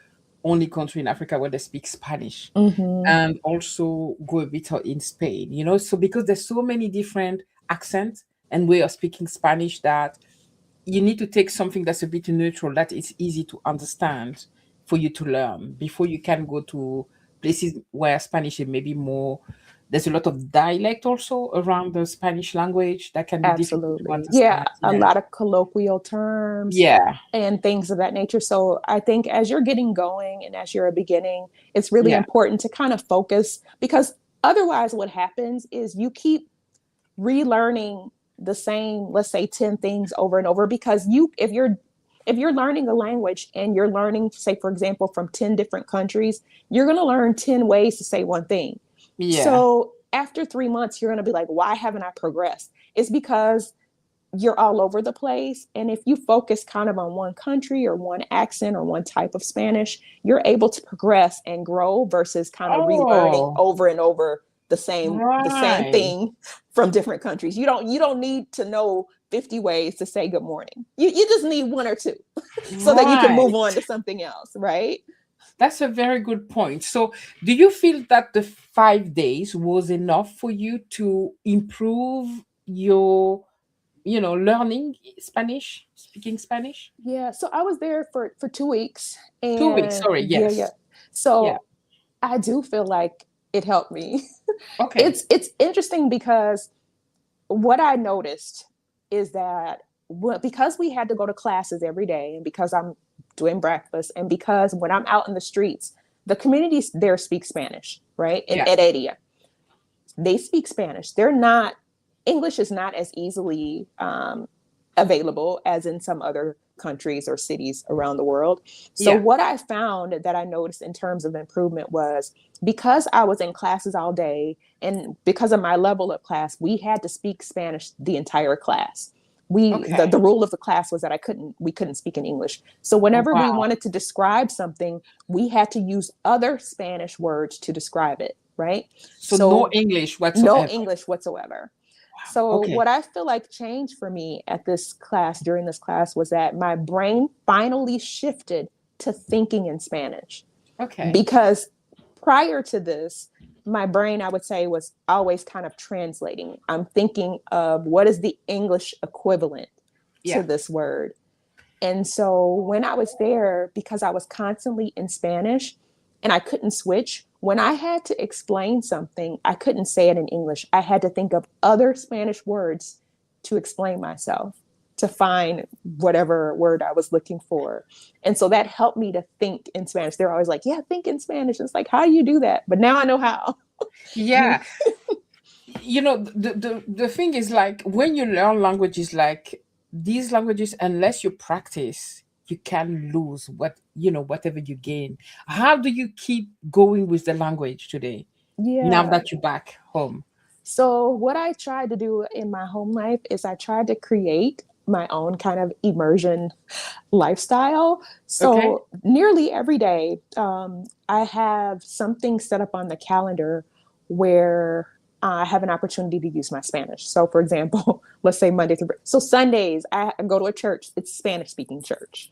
only country in Africa where they speak Spanish. Mm-hmm. And also go a bit in Spain, you know. So because there's so many different accents and way of speaking Spanish that you need to take something that's a bit neutral that is easy to understand for you to learn before you can go to places where Spanish is maybe more, there's a lot of dialect also around the Spanish language that can be difficult to Absolutely. Yeah, understand. a Yeah. lot of colloquial terms Yeah. and things of that nature. So I think as you're getting going and as you're a beginning, it's really Yeah. important to kind of focus, because otherwise what happens is you keep relearning the same, let's say 10 things over and over, because if you're learning a language and you're learning, say for example, from 10 different countries, you're going to learn 10 ways to say one thing. Yeah. So after 3 months, you're going to be like, why haven't I progressed? It's because you're all over the place. And if you focus kind of on one country or one accent or one type of Spanish, you're able to progress and grow versus kind of relearning Oh, over and over the same right. thing from different countries. You don't need to know 50 ways to say good morning. You just need one or two so that you can move Right. on to something else, right? That's a very good point. So, do you feel that the 5 days was enough for you to improve your, learning Spanish, speaking Spanish? Yeah. So I was there for 2 weeks, 2 weeks, and sorry, yeah, yeah. yes. Yeah. So I do feel like it helped me. Okay. It's interesting because what I noticed is that because we had to go to classes every day, and because I'm doing breakfast, and because when I'm out in the streets, the communities there speak Spanish, right? In Yeah. Heredia, they speak Spanish. They're not, English is not as easily available as in some other countries or cities around the world. So Yeah. what I found that I noticed in terms of improvement was because I was in classes all day, and because of my level of class, we had to speak Spanish the entire class. The Okay. rule of the class was that we couldn't speak in English. So whenever we Wow. wanted to describe something, we had to use other Spanish words to describe it, right? So no So English no whatsoever. English whatsoever. Wow. So Okay. what I feel like changed for me at this class, during this class, was that my brain finally shifted to thinking in Spanish. Okay. Because prior to this, my brain, I would say, was always kind of translating. I'm thinking of what is the English equivalent to Yeah. this word. And so when I was there, because I was constantly in Spanish and I couldn't switch, when I had to explain something, I couldn't say it in English. I had to think of other Spanish words to explain myself, to find whatever word I was looking for. And so that helped me to think in Spanish. They're always like, yeah, think in Spanish. It's like, how do you do that? But now I know how. You Yeah. The thing is, like, when you learn languages like these languages, unless you practice, you can lose whatever you gain. How do you keep going with the language today now Yeah. that you're back home? So, what I tried to do in my home life is I tried to create my own kind of immersion lifestyle. Okay. So, nearly every day, I have something set up on the calendar where I have an opportunity to use my Spanish. So, for example, let's say Monday through so Sundays, I go to a church. It's Spanish speaking church.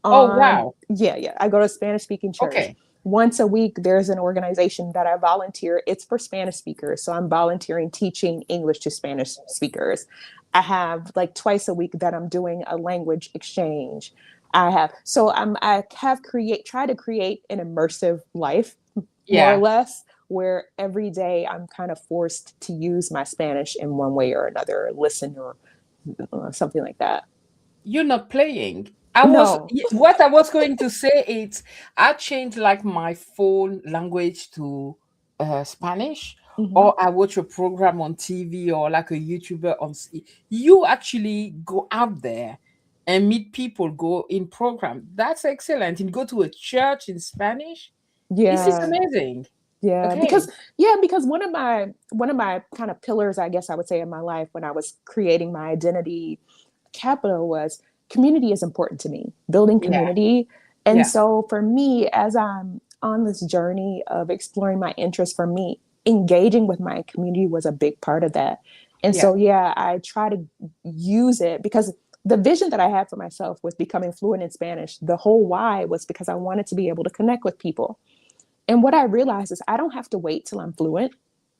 Oh, On wow. Yeah, I go to a Spanish speaking church. Okay. Once a week, there's an organization that I volunteer. It's for Spanish speakers. So I'm volunteering teaching English to Spanish speakers. I have like twice a week that I'm doing a language exchange. I have try to create an immersive life, more or Yeah. less, where every day I'm kind of forced to use my Spanish in one way or another, listen or something like that. You're not playing. No. What I was going to say is I changed like my phone language to Spanish, Hmm. or I watch a program on TV or like a YouTuber you actually go out there and meet people, go in program. That's excellent. And go to a church in Spanish. This is Yeah. amazing. Yeah, Okay. because one of my kind of pillars, I guess I would say, in my life when I was creating my identity capital was community is important to me, building Yeah. community. And Yeah. so for me, as I'm on this journey of exploring my interests, for me, engaging with my community was a big part of that. And Yeah. so yeah, I try to use it because the vision that I had for myself with becoming fluent in Spanish, the whole why was because I wanted to be able to connect with people. And what I realized is I don't have to wait till I'm fluent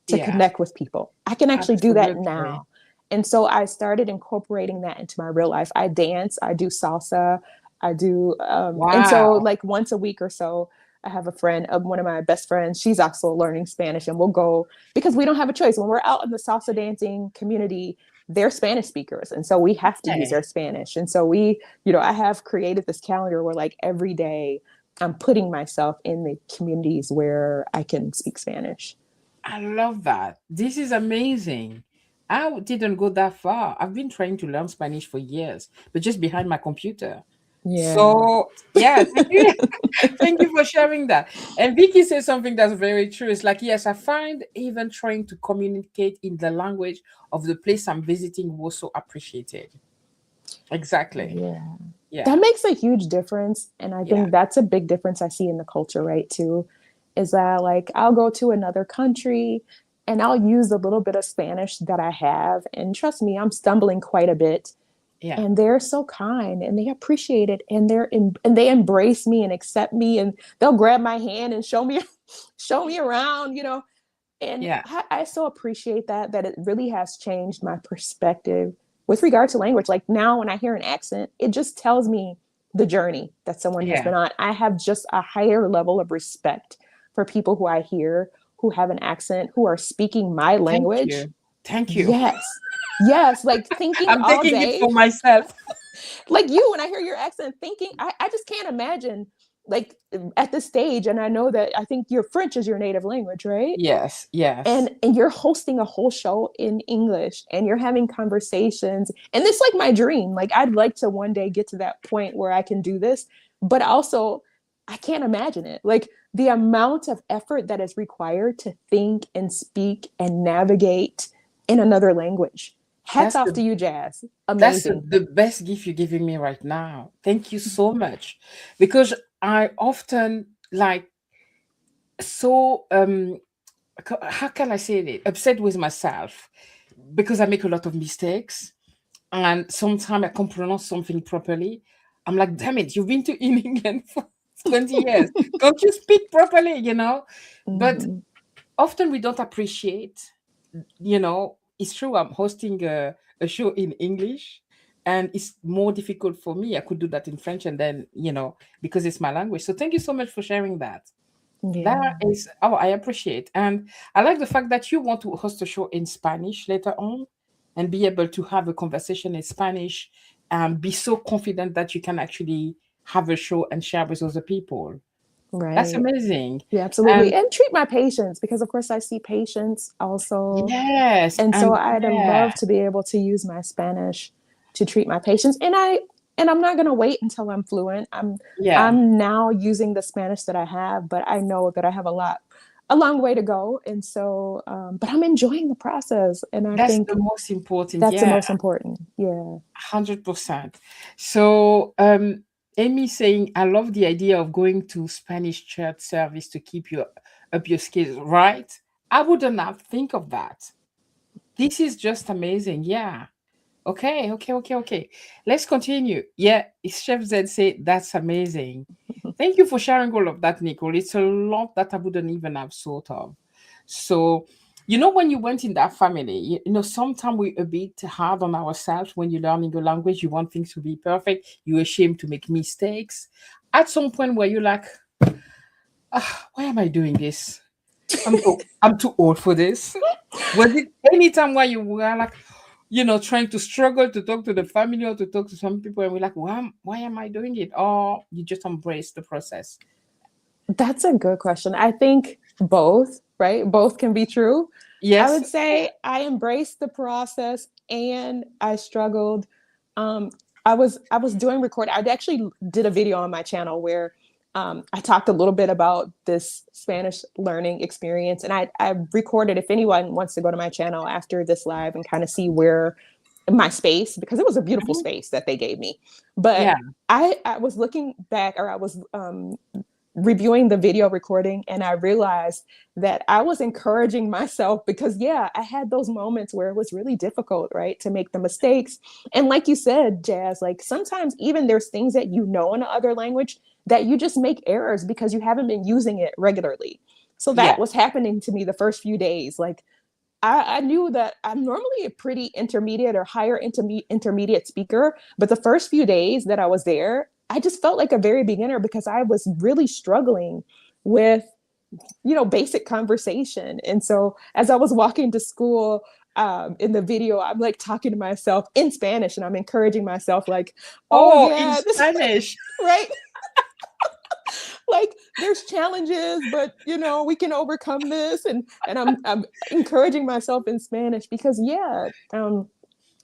to Yeah. connect with people. I can actually do that Absolutely. now. And so I started incorporating that into my real life. I dance, I do salsa, I do, and so Wow. like once a week or so, I have a friend, one of my best friends. She's also learning Spanish, and we'll go because we don't have a choice. When we're out in the salsa dancing community, they're Spanish speakers, and so we have to use Okay. their Spanish. And so I have created this calendar where like every day I'm putting myself in the communities where I can speak Spanish. I love that. This is amazing. Didn't go that far. I've been trying to learn Spanish for years, but just behind my computer. Yeah. So, yeah, thank you. Thank you for sharing that. And Vicky says something that's very true. It's like, yes, I find even trying to communicate in the language of the place I'm visiting was so appreciated. Exactly. Yeah. That Yeah. makes a huge difference. And I Yeah. think that's a big difference I see in the culture, right? Too, is that like I'll go to another country and I'll use a little bit of Spanish that I have. And trust me, I'm stumbling quite a bit. Yeah. And they're so kind and they appreciate it and and they embrace me and accept me and they'll grab my hand and show me show me around. And Yeah. I so appreciate that it really has changed my perspective with regard to language. Like now, when I hear an accent, it just tells me the journey that someone has Yeah. been on. I have just a higher level of respect for people who I hear who have an accent, who are speaking my Thank language. you. Thank you. Yes. Yes. Like thinking I'm all taking it day, for myself. like you, when I hear your accent, thinking, I just can't imagine like at this stage. And I know that I think your French is your native language, right? Yes. Yes. And you're hosting a whole show in English and you're having conversations, and this is like my dream. Like I'd like to one day get to that point where I can do this, but also I can't imagine it. Like the amount of effort that is required to think and speak and navigate in another language. Hats That's off to the you, Jazz. That's Amazing. the best gift you're giving me right now. Thank you so much. Because I often like so how can I say it? Upset with myself because I make a lot of mistakes and sometimes I can't pronounce something properly. I'm like, damn it, you've been to in England for 20 years. Can't you speak properly? But Mhm. often we don't appreciate. It's true. I'm hosting a show in English, and it's more difficult for me. I could do that in French, and then, because it's my language. So thank you so much for sharing that. That Yeah. is, oh, I appreciate. And I like the fact that you want to host a show in Spanish later on and be able to have a conversation in Spanish and be so confident that you can actually have a show and share with other people. That's Right. amazing. Yeah, absolutely. And And treat my patients because, of course, I see patients also. yes, And so and I'd yeah, love to be able to use my Spanish to treat my patients. And and I'm not going to wait until I'm fluent. Yeah. I'm now using the Spanish that I have, but I know that I have a long way to go. And so, but I'm enjoying the process, and I That's the think most important. that's the Yeah. most important. Yeah. 100%. So, Amy saying, I love the idea of going to Spanish church service to keep your up your skills, right? I wouldn't have think of that. This is just amazing. Yeah. Okay, okay, okay, okay. Let's continue. Yeah, Chef Z say that's amazing. Thank you for sharing all of that, Nicole. It's a lot that I wouldn't even have thought of. So, when you went in that family, sometimes we're a bit hard on ourselves when you're learning a language. You want things to be perfect. You're ashamed to make mistakes. At some point where you're like, why am I doing this? I'm too old for this. Was it any time where you were like, trying to struggle to talk to the family or to talk to some people and we're like, why am I doing it? Or you just embrace the process? That's a good question. I think both, right? Both can be true. I Yes. would say I embraced the process and I struggled. Um, I was doing record. I actually did a video on my channel where I talked a little bit about this Spanish learning experience, and I recorded. If anyone wants to go to my channel after this live and kind of see where my space, because it was a beautiful Mhm. space that they gave me, but Yeah. I was looking back, or I was reviewing the video recording, and I realized that I was encouraging myself because, yeah, I had those moments where it was really difficult, right, to make the mistakes. And like you said, Jazz, like sometimes even there's things that you know in another language that you just make errors because you haven't been using it regularly. So Yeah. that was happening to me the first few days. Like I knew that I'm normally a pretty intermediate or higher intermediate speaker, but the first few days that I was there, I just felt like a very beginner because I was really struggling with, basic conversation. And so as I was walking to school, in the video, I'm like talking to myself in Spanish, and I'm encouraging myself, like, oh Oh, in yeah, this Spanish. right. Like there's challenges, but we can overcome this. And I'm encouraging myself in Spanish because, yeah,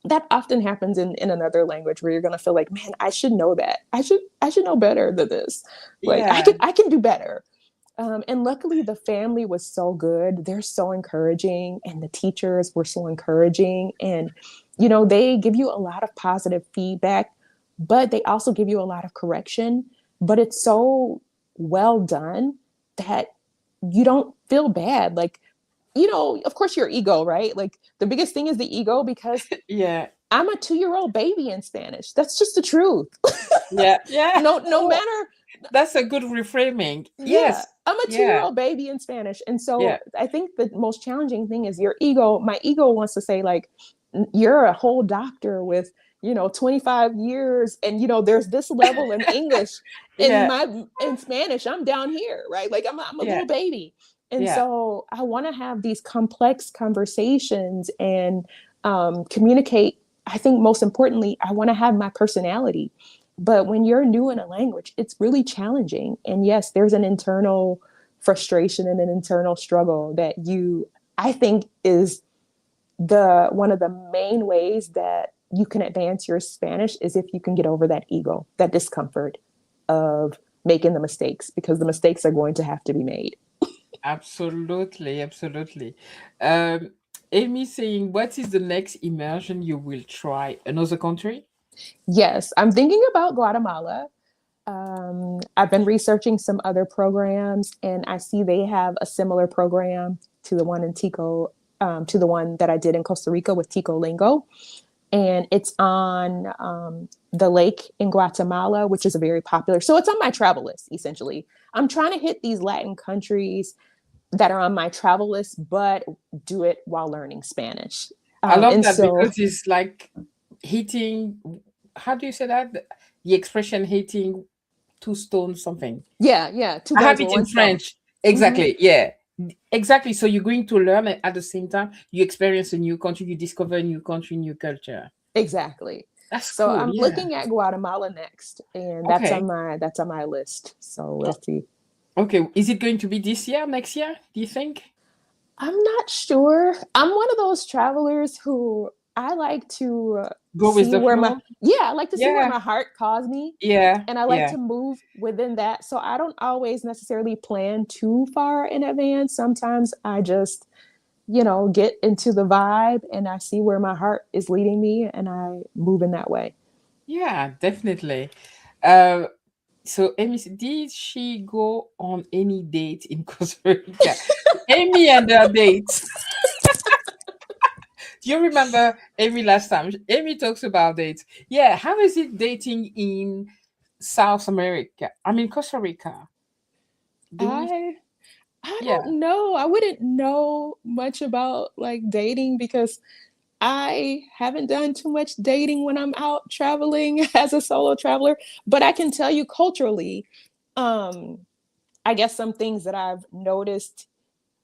that often happens in another language where you're going to feel like, man, I should know that. I should know better than this. Like i Yeah. can i can do better. And luckily the family was so good. They're so encouraging, and the teachers were so encouraging, and they give you a lot of positive feedback, but they also give you a lot of correction. But it's so well done that you don't feel bad. Like, of course your ego, right? Like the biggest thing is the ego, because Yeah. I'm a 2-year-old baby in Spanish. That's just the truth. Yeah. Yeah. No Oh, matter. that's a good reframing. Yeah, Yes. I'm a two year Yeah. old baby in Spanish. And so Yeah. I think the most challenging thing is your ego. My ego wants to say, like, you're a whole doctor with, 25 years, and, there's this level in English. Yeah. In Spanish, I'm down here, right? Like I'm a Yeah. little baby. And Yeah. so I want to have these complex conversations and communicate. I think most importantly, I want to have my personality. But when you're new in a language, it's really challenging. And yes, there's an internal frustration and an internal struggle that I think, is the one of the main ways that you can advance your Spanish, is if you can get over that ego, that discomfort of making the mistakes, because the mistakes are going to have to be made. Absolutely. Absolutely. Um, Amy saying, what is the next immersion you will try? Another country? Yes, I'm thinking about Guatemala. I've been researching some other programs, and I see they have a similar program to the one in Tico, to the one that I did in Costa Rica with Tico Lingo. And it's on the lake in Guatemala, which is a very popular. So it's on my travel list, essentially. I'm trying to hit these Latin countries that are on my travel list, but do it while learning Spanish. I love And that so, because it's like hitting, how do you say that? The expression hitting two stones, something. yeah, yeah, two I have birds it with in one stone. French. Mm-hmm. Exactly. Yeah. Exactly. So you're going to learn it at the same time. You experience a new country, you discover a new country, new culture. Exactly. That's So cool. I'm Yeah. looking at Guatemala next, and Okay. that's on my list. So we'll see. Okay. Is it going to be this year, next year? Do you think? I'm not sure. I'm one of those travelers who I like to Go with see the where my, flow? yeah, I like to see where Yeah, my heart calls me, yeah, and I like yeah, to move within that. So I don't always necessarily plan too far in advance. Sometimes I just, get into the vibe and I see where my heart is leading me and I move in that way. yeah, definitely. Uh, so Amy, did she go on any date in Costa Rica? Amy and her dates. Do you remember Amy last time? Amy talks about dates. Yeah, how is it dating in South America? I mean Costa Rica. Do we? I I Yeah. don't know. I wouldn't know much about like dating because I haven't done too much dating when I'm out traveling as a solo traveler, but I can tell you culturally, um, I guess some things that I've noticed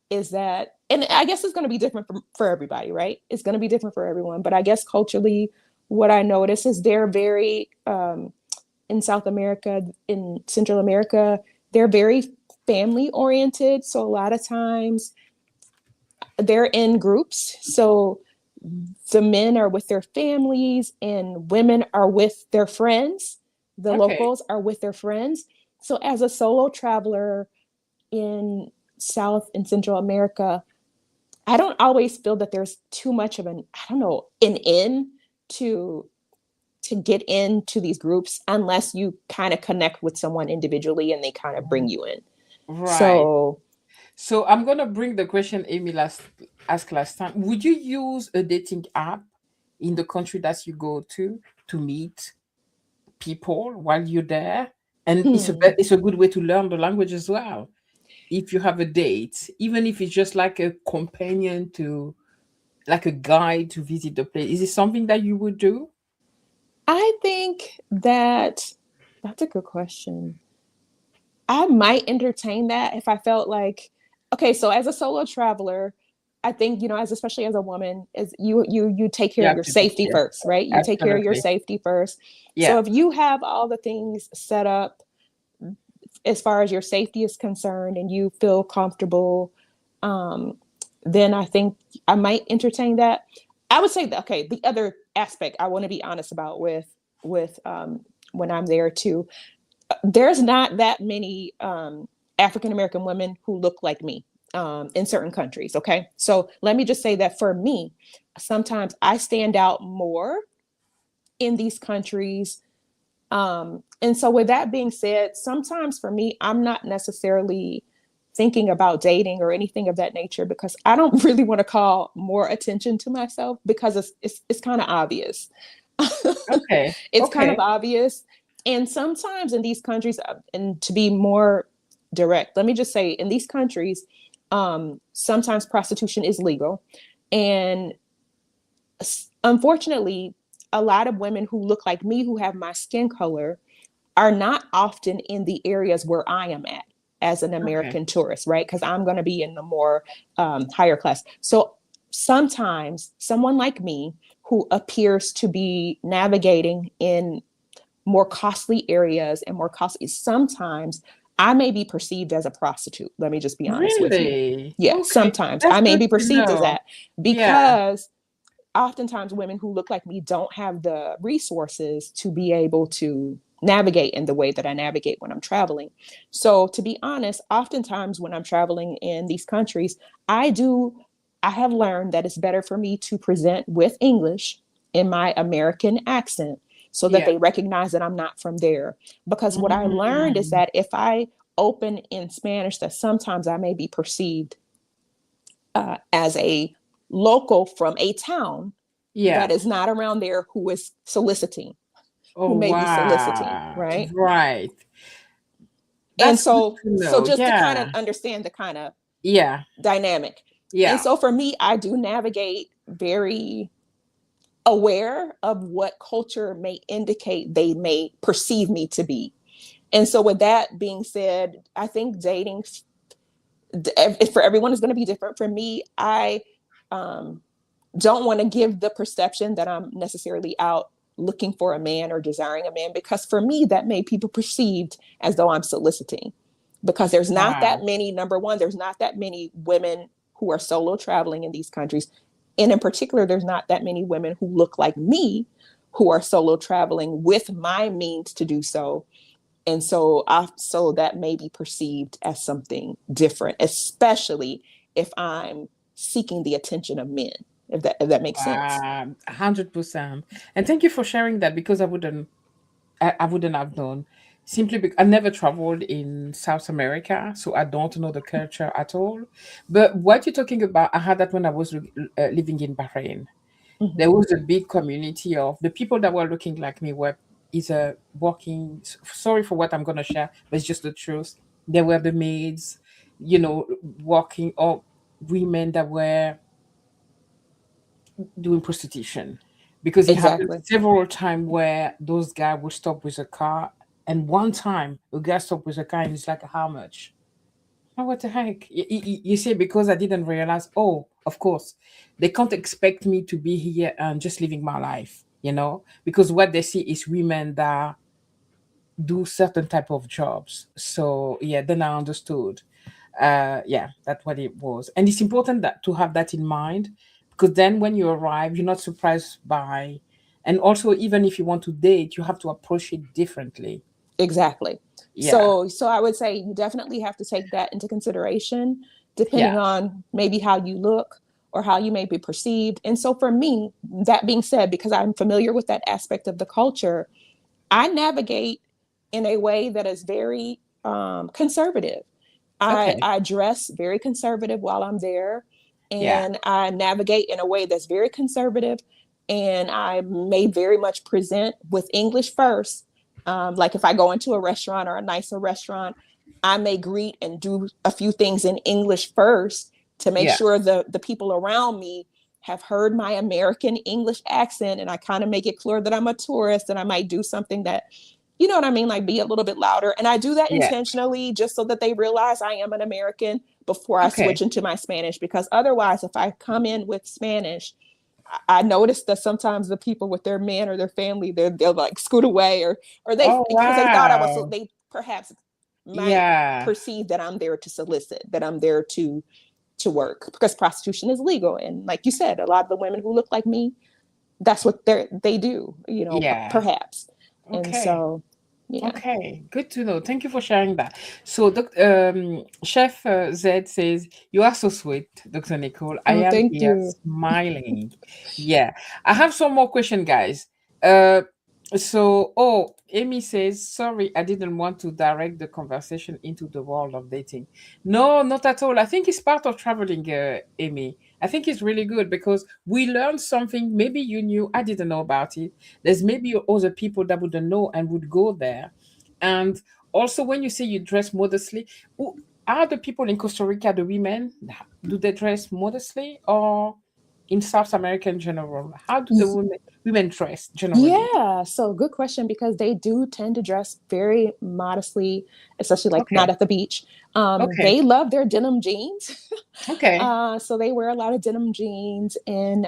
is that, and I guess it's going to be different for everybody, right? It's going to be different for everyone, but I guess culturally, what I notice is they're very, in South America, in Central America, they're very family oriented. So a lot of times they're in groups. So the men are with their families and women are with their friends. The Okay. locals are with their friends. So as a solo traveler in South and Central America, I don't always feel that there's too much of an, I don't know, an in to get into these groups unless you kind of connect with someone individually and they kind of bring you in. Right. So, So I'm gonna bring the question Amy last asked last time. Would you use a dating app in the country that you go to meet people while you're there? And hmm, it's a good way to learn the language as well. If you have a date, even if it's just like a companion to like a guide to visit the place, is it something that you would do? I think that that's a good question. I might entertain that if I felt like, okay, so as a solo traveler, I think, as especially as a woman, is you take care You of have your to take safety care. first, right? You take care of your Absolutely. safety first. So Yeah. if you have all the things set up as far as your safety is concerned and you feel comfortable, um, then I think I might entertain that. I would say that, okay, the other aspect I want to be honest about with when I'm there too, there's not that many African American women who look like me in certain countries. Okay. So let me just say that for me, sometimes I stand out more in these countries. And so, with that being said, sometimes for me, I'm not necessarily thinking about dating or anything of that nature because I don't really want to call more attention to myself because it's kind of obvious. Okay. It's kind of Okay. obvious. And sometimes in these countries, and to be more direct, let me just say in these countries, sometimes prostitution is legal. And unfortunately, a lot of women who look like me, who have my skin color, are not often in the areas where I am at as an Okay. American tourist, right? Because I'm going to be in the more higher class. So sometimes someone like me who appears to be navigating in more costly areas and more costly, sometimes I may be perceived as a prostitute. Let me just be honest with you. Really? Yeah, Okay. sometimes That's I may good be to perceived as know. that Yeah. because oftentimes women who look like me don't have the resources to be able to navigate in the way that I navigate when I'm traveling. So to be honest, oftentimes when I'm traveling in these countries, I have learned that it's better for me to present with English in my American accent so that Yeah. they recognize that I'm not from there. Because what I learned is Mm. that if I open in Spanish, that sometimes I may be perceived as a local from a town that Yeah. is not around there who is soliciting, Oh, who may be soliciting, wow. right? Right. And That's good so, to so know. just to kind of Yeah. understand the kind of Yeah. dynamic. And Yeah. so for me, I do navigate very aware of what culture may indicate they may perceive me to be. And so with that being said, I think dating for everyone is going to be different. For me, I um, don't want to give the perception that I'm necessarily out looking for a man or desiring a man because for me that made people perceived as though I'm soliciting because there's not that Wow. many, number one, there's not that many women who are solo traveling in these countries. And in particular, there's not that many women who look like me who are solo traveling with my means to do so. And so that may be perceived as something different, especially if I'm seeking the attention of men, if that makes sense. 100%. And thank you for sharing that because I wouldn't have known. Simply because I never traveled in South America, so I don't know the culture at all. But what you're talking about, I had that when I was living in Bahrain. There Hmm. was a big community of the people that were looking like me were either working. Sorry for what I'm gonna share, but it's just the truth. There were the maids, you know, working, or women that were doing prostitution, because it happened Exactly. several times where those guys would stop with a car, and one time a guy stopped with a car and he's like, how much? Oh, what the heck? You see, because I didn't realize, oh, of course, they can't expect me to be here and just living my life, because what they see is women that do certain type of jobs. So yeah, then I understood. Yeah, that's what it was. And it's important that to have that in mind, because then when you arrive, you're not surprised by, and also even if you want to date, you have to approach it differently. Exactly. Yeah, So I would say you definitely have to take that into consideration, depending yeah, on maybe how you look or how you may be perceived. And so for me, that being said, because I'm familiar with that aspect of the culture, I navigate in a way that is very conservative. okay, I dress very conservative while I'm there, yeah, and I navigate in a way that's very conservative. And I may very much present with English first. Like if I go into a restaurant or a nicer restaurant, I may greet and do a few things in English first to make yeah, sure the people around me have heard my American English accent, and I kind of make it clear that I'm a tourist, and I might do something that, you know what I mean, like be a little bit louder. And I do that yeah, intentionally just so that they realize I am an American before I okay, switch into my Spanish. Because otherwise, if I come in with Spanish, I noticed that sometimes the people with their men or their family, they'll like scoot away, or they, oh because they thought I was, so wow, they perhaps might yeah, perceive that I'm there to solicit, that I'm there to work, because prostitution is legal. And like you said, a lot of the women who look like me, that's what they do, yeah, perhaps. And okay. so, yeah. Okay, good to know. Thank you for sharing that. So, Chef Zed says, you are so sweet, Dr. Nicole. I Oh, am thank here you. smiling. Yeah, I have some more question, guys. Amy says, sorry, I didn't want to direct the conversation into the world of dating. No, not at all. I think it's part of traveling, Amy. I think it's really good because we learned something maybe you knew, I didn't know about it. There's maybe other people that wouldn't know and would go there. And also, when you say you dress modestly, who are the people in Costa Rica, the women, do they dress modestly, or in South America in general? How do the women dress generally? Yeah, so good question, because they do tend to dress very modestly, especially like not Okay, at the beach. okay, They love their denim jeans. okay. So they wear a lot of denim jeans and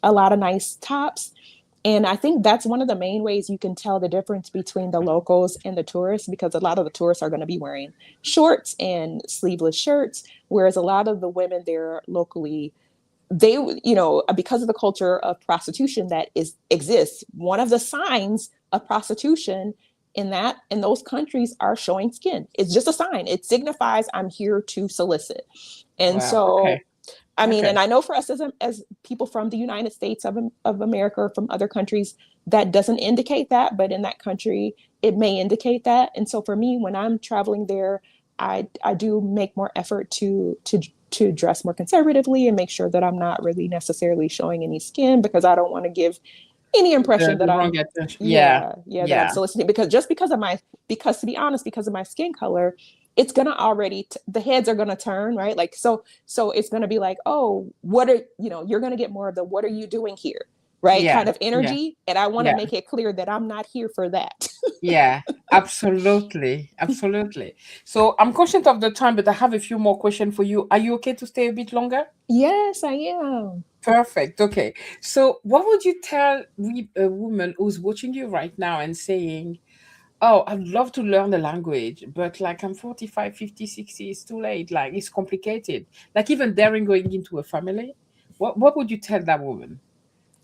a lot of nice tops. And I think that's one of the main ways you can tell the difference between the locals and the tourists, because a lot of the tourists are going to be wearing shorts and sleeveless shirts, whereas a lot of the women there locally, they, because of the culture of prostitution that exists, one of the signs of prostitution in those countries are showing skin. It's just a sign. It signifies I'm here to solicit. And Wow. Okay. so, I mean, Okay. and I know for us as people from the United States of America or from other countries, that doesn't indicate that, but in that country, it may indicate that. And so for me, when I'm traveling there, I do make more effort to dress more conservatively and make sure that I'm not really necessarily showing any skin, because I don't want to give any impression The that wrong I'm, attention. Yeah. yeah, that I'm Yeah. soliciting, because to be honest, because of my skin color, it's gonna already the heads are gonna turn, right? Like, so it's gonna be like, oh, what are, you're gonna get more of the what are you doing here, right, Yeah. kind of Yeah. energy. And I want to Yeah. make it clear that I'm not here for that. Yeah. Absolutely. Absolutely. So I'm conscious of the time, but I have a few more questions for you. Are you okay to stay a bit longer? Yes, I am. Perfect. Okay. So, what would you tell a woman who's watching you right now and saying, oh, I'd love to learn the language, but like I'm 45, 50, 60, it's too late. Like it's complicated. Like even daring going into a family. What would you tell that woman?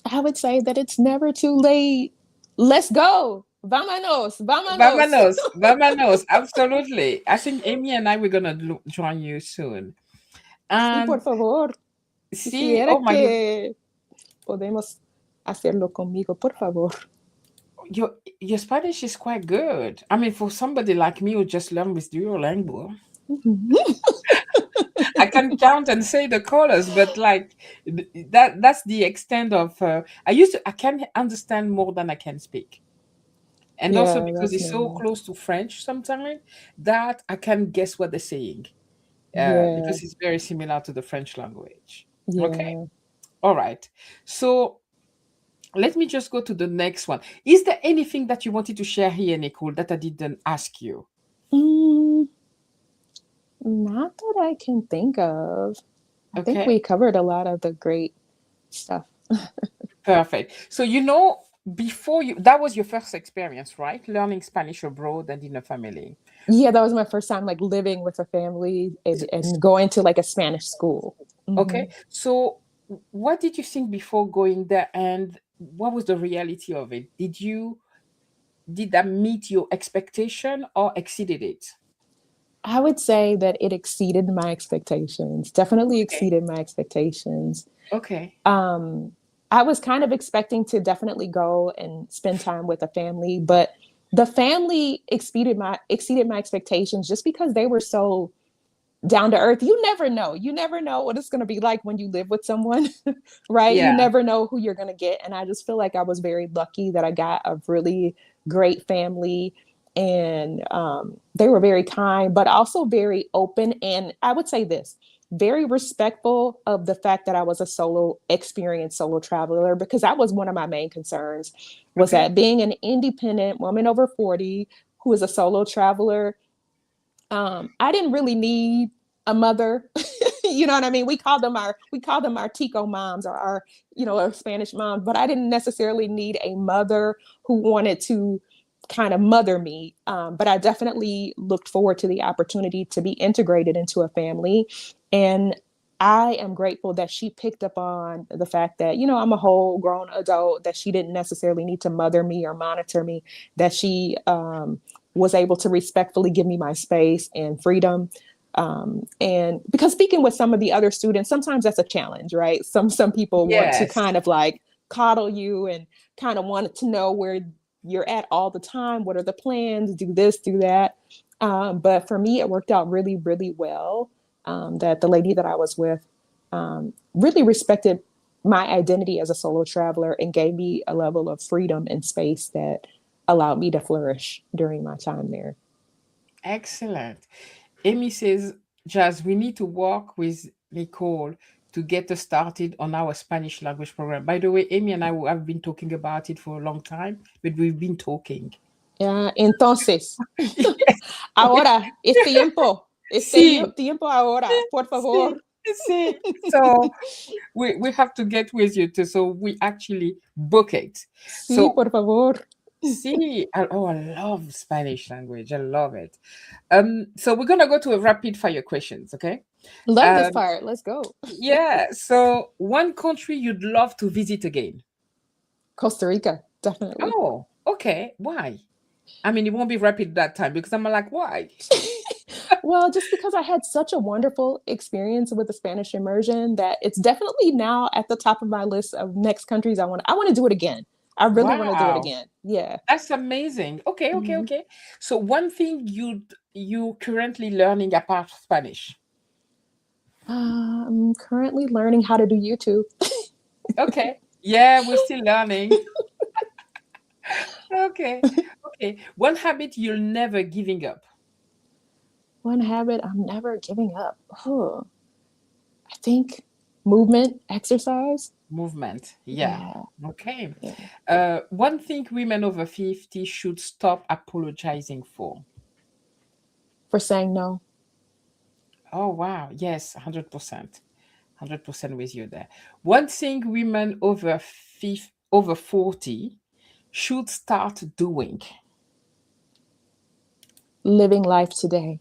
I would say that it's never too late. Let's go. Vámonos, vámonos. Vamanos, vamanos, absolutely. I think Amy and I we're gonna join you soon. Sí, por And favor. see, Quisiera oh my God, que podemos hacerlo conmigo, por favor. your Spanish is quite good. I mean, for somebody like me who just learned with Duolingo, I can count and say the colors, but like that's the extent of. I can understand more than I can speak, and also Yeah, because that's it's so normal. close to French sometimes that I can guess what they're saying. Yeah, Because it's very similar to the French language. Okay, yeah. all right. So let me just go to the next one. Is there anything that you wanted to share here, Nicole, that I didn't ask you? Mm, not that I can think of. I think Okay, we covered a lot of the great stuff. perfect. So before that was your first experience, right? Learning Spanish abroad and in a family. Yeah, that was my first time like living with a family and going to like a Spanish school. Hmm. Okay, so what did you think before going there, and what was the reality of it? Did that meet your expectation or exceeded it? I would say that it exceeded my expectations, definitely Okay. exceeded my expectations. Okay. Um, I was kind of expecting to definitely go and spend time with a family, but the family exceeded my expectations just because they were so down to earth. You never know. You never know what it's going to be like when you live with someone, right? You Yeah. never know who you're going to get. And I just feel like I was very lucky that I got a really great family. And they were very kind, but also very open. And I would say this, very respectful of the fact that I was a experienced solo traveler, because that was one of my main concerns, was Okay. that being an independent woman over 40 who is a solo traveler, I didn't really need a mother. You know what I mean? We call them our Tico moms, or our, our Spanish moms, but I didn't necessarily need a mother who wanted to kind of mother me. But I definitely looked forward to the opportunity to be integrated into a family. And I am grateful that she picked up on the fact that, I'm a whole grown adult, that she didn't necessarily need to mother me or monitor me, that she was able to respectfully give me my space and freedom. And because speaking with some of the other students, sometimes that's a challenge, right? Some people want to Yes. kind of like coddle you and kind of want to know where you're at all the time. What are the plans? Do this, do that. But for me, it worked out really, really well. That the lady that I was with really respected my identity as a solo traveler and gave me a level of freedom and space that allowed me to flourish during my time there. Excellent. Amy says, Jazz, we need to work with Nicole to get us started on our Spanish language program. By the way, Amy and I have been talking about it for a long time, but we've been talking. Entonces, Yes. ahora, es tiempo, See, tiempo ahora, por see, favor. see. So we have to get with you too. So we actually book it. Sí, So por favor. see, I love Spanish language. I love it. So we're gonna go to a rapid fire questions, okay? Love this Um, part. Let's go. yeah. So one country you'd love to visit again. Costa Rica, definitely. Oh, okay. Why? I mean, it won't be rapid that time because I'm like, why? Well, just because I had such a wonderful experience with the Spanish immersion, that it's definitely now at the top of my list of next countries I want to do it again. I really want to do it Wow, again. Yeah. that's amazing. Okay, okay, Mhm. okay. So one thing you currently learning apart Spanish. I'm currently learning how to do YouTube. Okay. Yeah, we're still learning. Okay. Okay. One habit you're never giving up. One habit I'm never giving up. Oh, I think movement, exercise. Movement. Yeah. Yeah, Okay. yeah. One thing women over 50 should stop apologizing for. For saying no. Oh, wow. Yes, 100%. 100% with you there. One thing women over 40 should start doing. Living life today,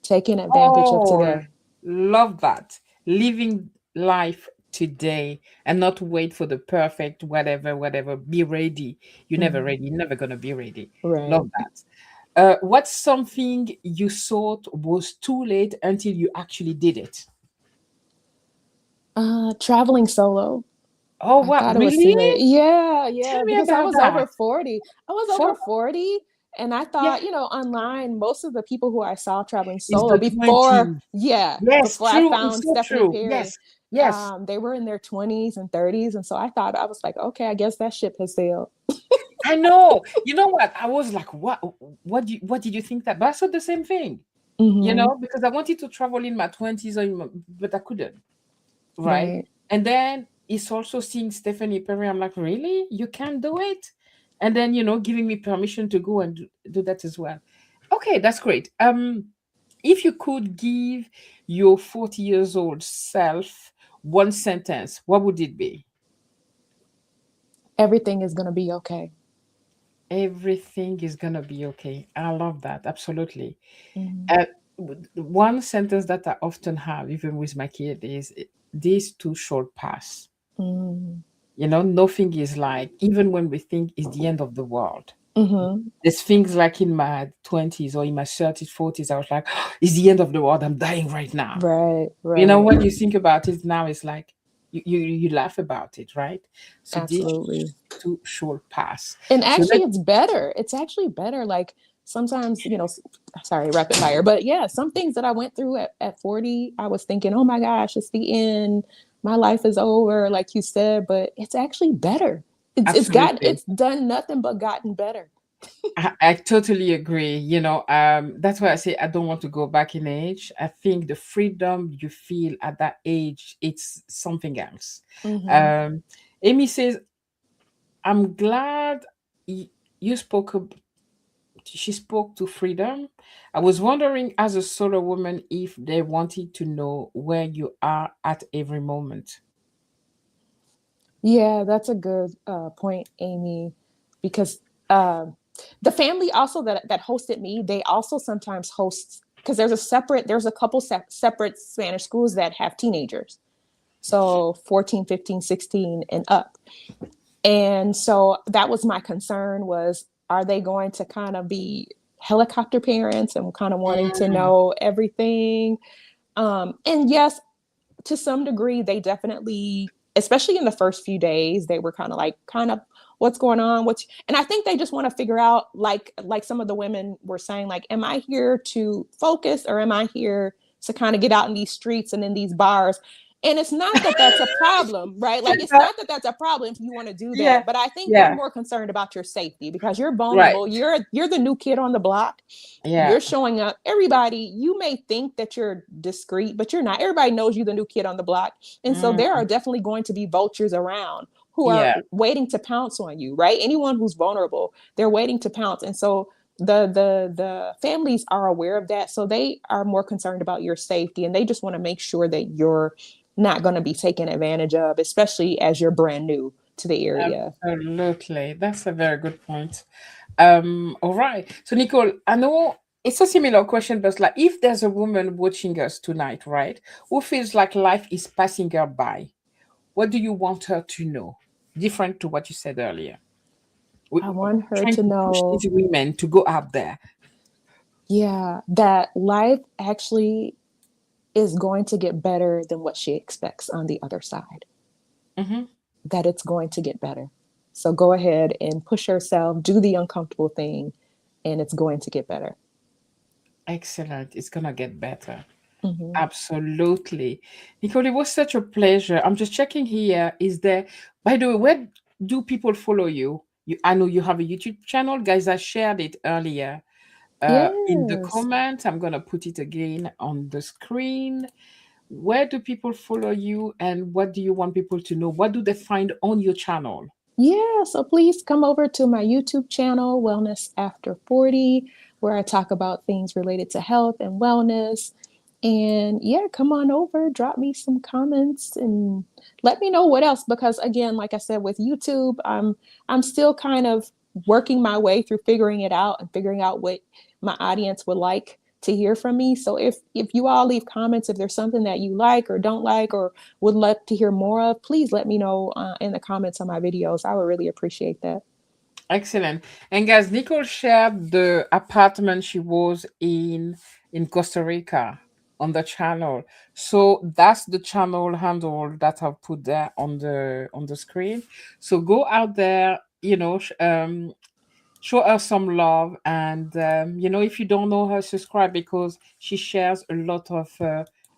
taking advantage of Oh, today. love that. Living life today and not wait for the perfect whatever, whatever. Be ready. You're never Mhm. ready. You're never gonna be ready. Love Right. that. What's something you thought was too late until you actually did it? Traveling solo. Oh, I what? thought it was too Really? late. Yeah, Tell yeah, me because I about was that. over 40. I was For over 40 and I yeah, thought, online, most of the people who I saw traveling it's solo the before, 20s. yeah, Yes, before I true. It's found so Stephanie true. Perry, Yes, yes. they were in their 20s and 30s. And so I was like, okay, I guess that ship has sailed. I know. You know what? I was like, what? What did you think that? But I thought the same thing. Hmm. Because I wanted to travel in my 20s, but I couldn't. Right? Right. And then it's also seeing Stephanie Perry. I'm like, really? You can't do it? And then, giving me permission to go and do that as well. Okay, that's great. If you could give your 40 years old self one sentence, what would it be? Everything is going to be okay. Everything is gonna be okay. I love that. Absolutely. Hmm. Uh, One sentence that I often have, even with my kid, is this too shall pass. Hmm. Nothing is like, even when we think it's the end of the world. Hmm. There's things like in my 20s or in my 30s, 40s, I was like, it's the end of the world. I'm dying right now. Right, right. When you think about it now, it's like you laugh about it, right? So this Absolutely. too shall pass. And So actually, let it's better. It's actually better. Like sometimes, sorry, rapid fire, but yeah, some things that I went through at 40, I was thinking, oh my gosh, it's the end. My life is over, like you said, but it's actually better. absolutely. It's done nothing but gotten better. I totally agree. That's why I say I don't want to go back in age. I think the freedom you feel at that age, it's something else. Hmm. Um, Amy says, I'm glad y- you spoke. She spoke to freedom. I was wondering, as a solo woman, if they wanted to know where you are at every moment. Yeah, that's a good point, Amy, because um, the family also that hosted me, they also sometimes host because there's a couple separate Spanish schools that have teenagers, so 14, 15, 16, and up. And so that was my concern was, are they going to kind of be helicopter parents and kind of wanting to Mm, know everything? And yes, to some degree, they definitely, especially in the first few days, they were kind of what's going on, and I think they just want to figure out, like some of the women were saying, like, am I here to focus or am I here to kind of get out in these streets and in these bars? And it's not that that's a problem, right? Like, it's not that that's a problem if you want to do yeah, that, but I think they're yeah, more concerned about your safety because you're right. vulnerable. You're the new kid on the block. Yeah. You're showing up. Everybody, you may think that you're discreet, but you're not. Everybody knows you're the new kid on the block. And so there Mm, are definitely going to be vultures around who are yeah. waiting to pounce on you, right? Anyone who's vulnerable, they're waiting to pounce. And so the families are aware of that. So they are more concerned about your safety and they just want to make sure that you're not going to be taken advantage of, especially as you're brand new to the area. Absolutely. That's a very good point. All right. So, Nicole, I know it's a similar question, but like if there's a woman watching us tonight, right, who feels like life is passing her by, what do you want her to know? Different to what you said earlier. We, I want her trying to to push know, these women to go out there. yeah, that life actually is going to get better than what she expects on the other side, Hmm. that it's going to get better. So go ahead and push yourself, do the uncomfortable thing, and it's going to get better. Excellent. It's gonna get better. Hmm. Absolutely. Nicole, it was such a pleasure. I'm just checking here. Is there, by the way, where do people follow you? I know you have a YouTube channel. Guys, I shared it earlier in the Yes. comments. I'm going to put it again on the screen. Where do people follow you and what do you want people to know? What do they find on your channel? Yeah. So please come over to my YouTube channel, Wellness After 40, where I talk about things related to health and wellness. And yeah, come on over, drop me some comments and let me know what else. Because again, like I said, with YouTube, I'm still kind of working my way through figuring it out and figuring out what my audience would like. to hear from me. So if you all leave comments, if there's something that you like or don't like or would love to hear more of, please let me know in the comments on my videos. I would really appreciate that. Excellent. And guys, Nicole shared the apartment she was in Costa Rica on the channel. So that's the channel handle that I've put there on the screen. So go out there, show her some love, and if you don't know her, subscribe, because she shares a lot of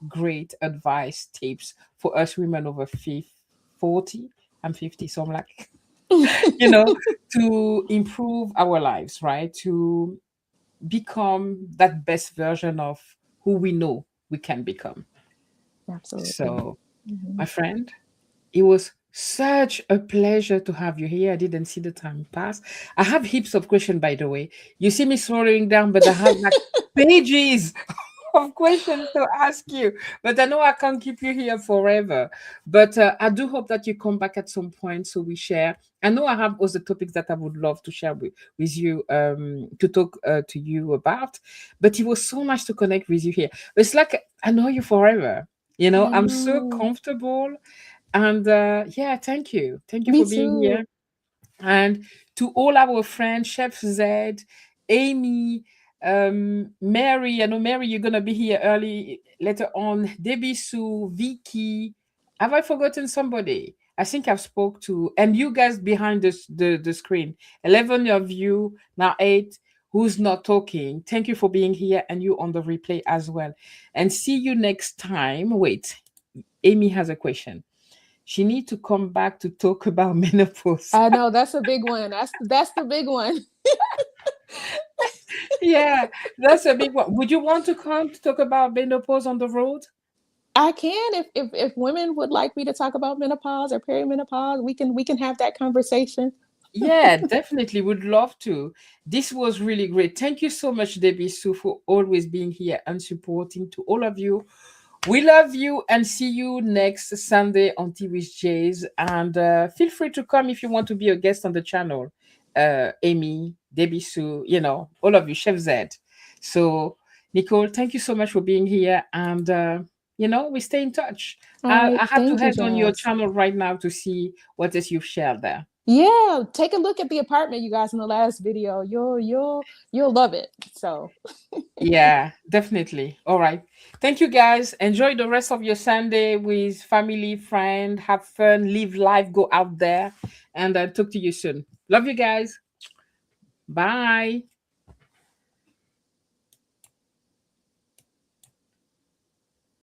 great advice tips for us women over 40. I'm 50, so I'm like you know, to improve our lives, right? To become that best version of who we know we can become. Absolutely. So, Mhm. my friend, it was such a pleasure to have you here. I didn't see the time pass. I have heaps of questions, by the way. You see me slowing down, but I have like pages of questions to ask you. But I know I can't keep you here forever. But I do hope that you come back at some point so we share. I know I have other topics that I would love to share with you, to talk to you about. But it was so nice to connect with you here. It's like I know you forever. I I'm so know. comfortable. And yeah, thank you. Thank you Me for being here. too. And to all our friends, Chef Z, Amy, Mary, I know Mary, you're gonna be here early later on. Debbie Sue, Vicky. Have I forgotten somebody? I think I've spoke to, and you guys behind the screen. 11 of you, now 8, who's not talking. Thank you for being here, and you on the replay as well. And see you next time. Wait, Amy has a question. She need to come back to talk about menopause. I know that's a big one. That's the big one. Yeah, that's a big one. Would you want to come to talk about menopause on the road? I can if women would like me to talk about menopause or perimenopause, we can have that conversation. Yeah, definitely. Would love to. This was really great. Thank you so much, Debbie Sue, for always being here and supporting. To all of you, we love you and see you next Sunday on Tea with Jase. And feel free to come if you want to be a guest on the channel. Amy, Debbie Sue, all of you, Chef Z. So, Nicole, thank you so much for being here. And, we stay in touch. All I, right. I have to Thank you, head on your Jazz. channel right now to see what else you've shared there. Yeah, take a look at the apartment you guys in the last video. You'll love it. So, Yeah, definitely. All right. Thank you, guys. Enjoy the rest of your Sunday with family, friend. Have fun, live life, go out there, and talk to you soon. Love you guys. Bye.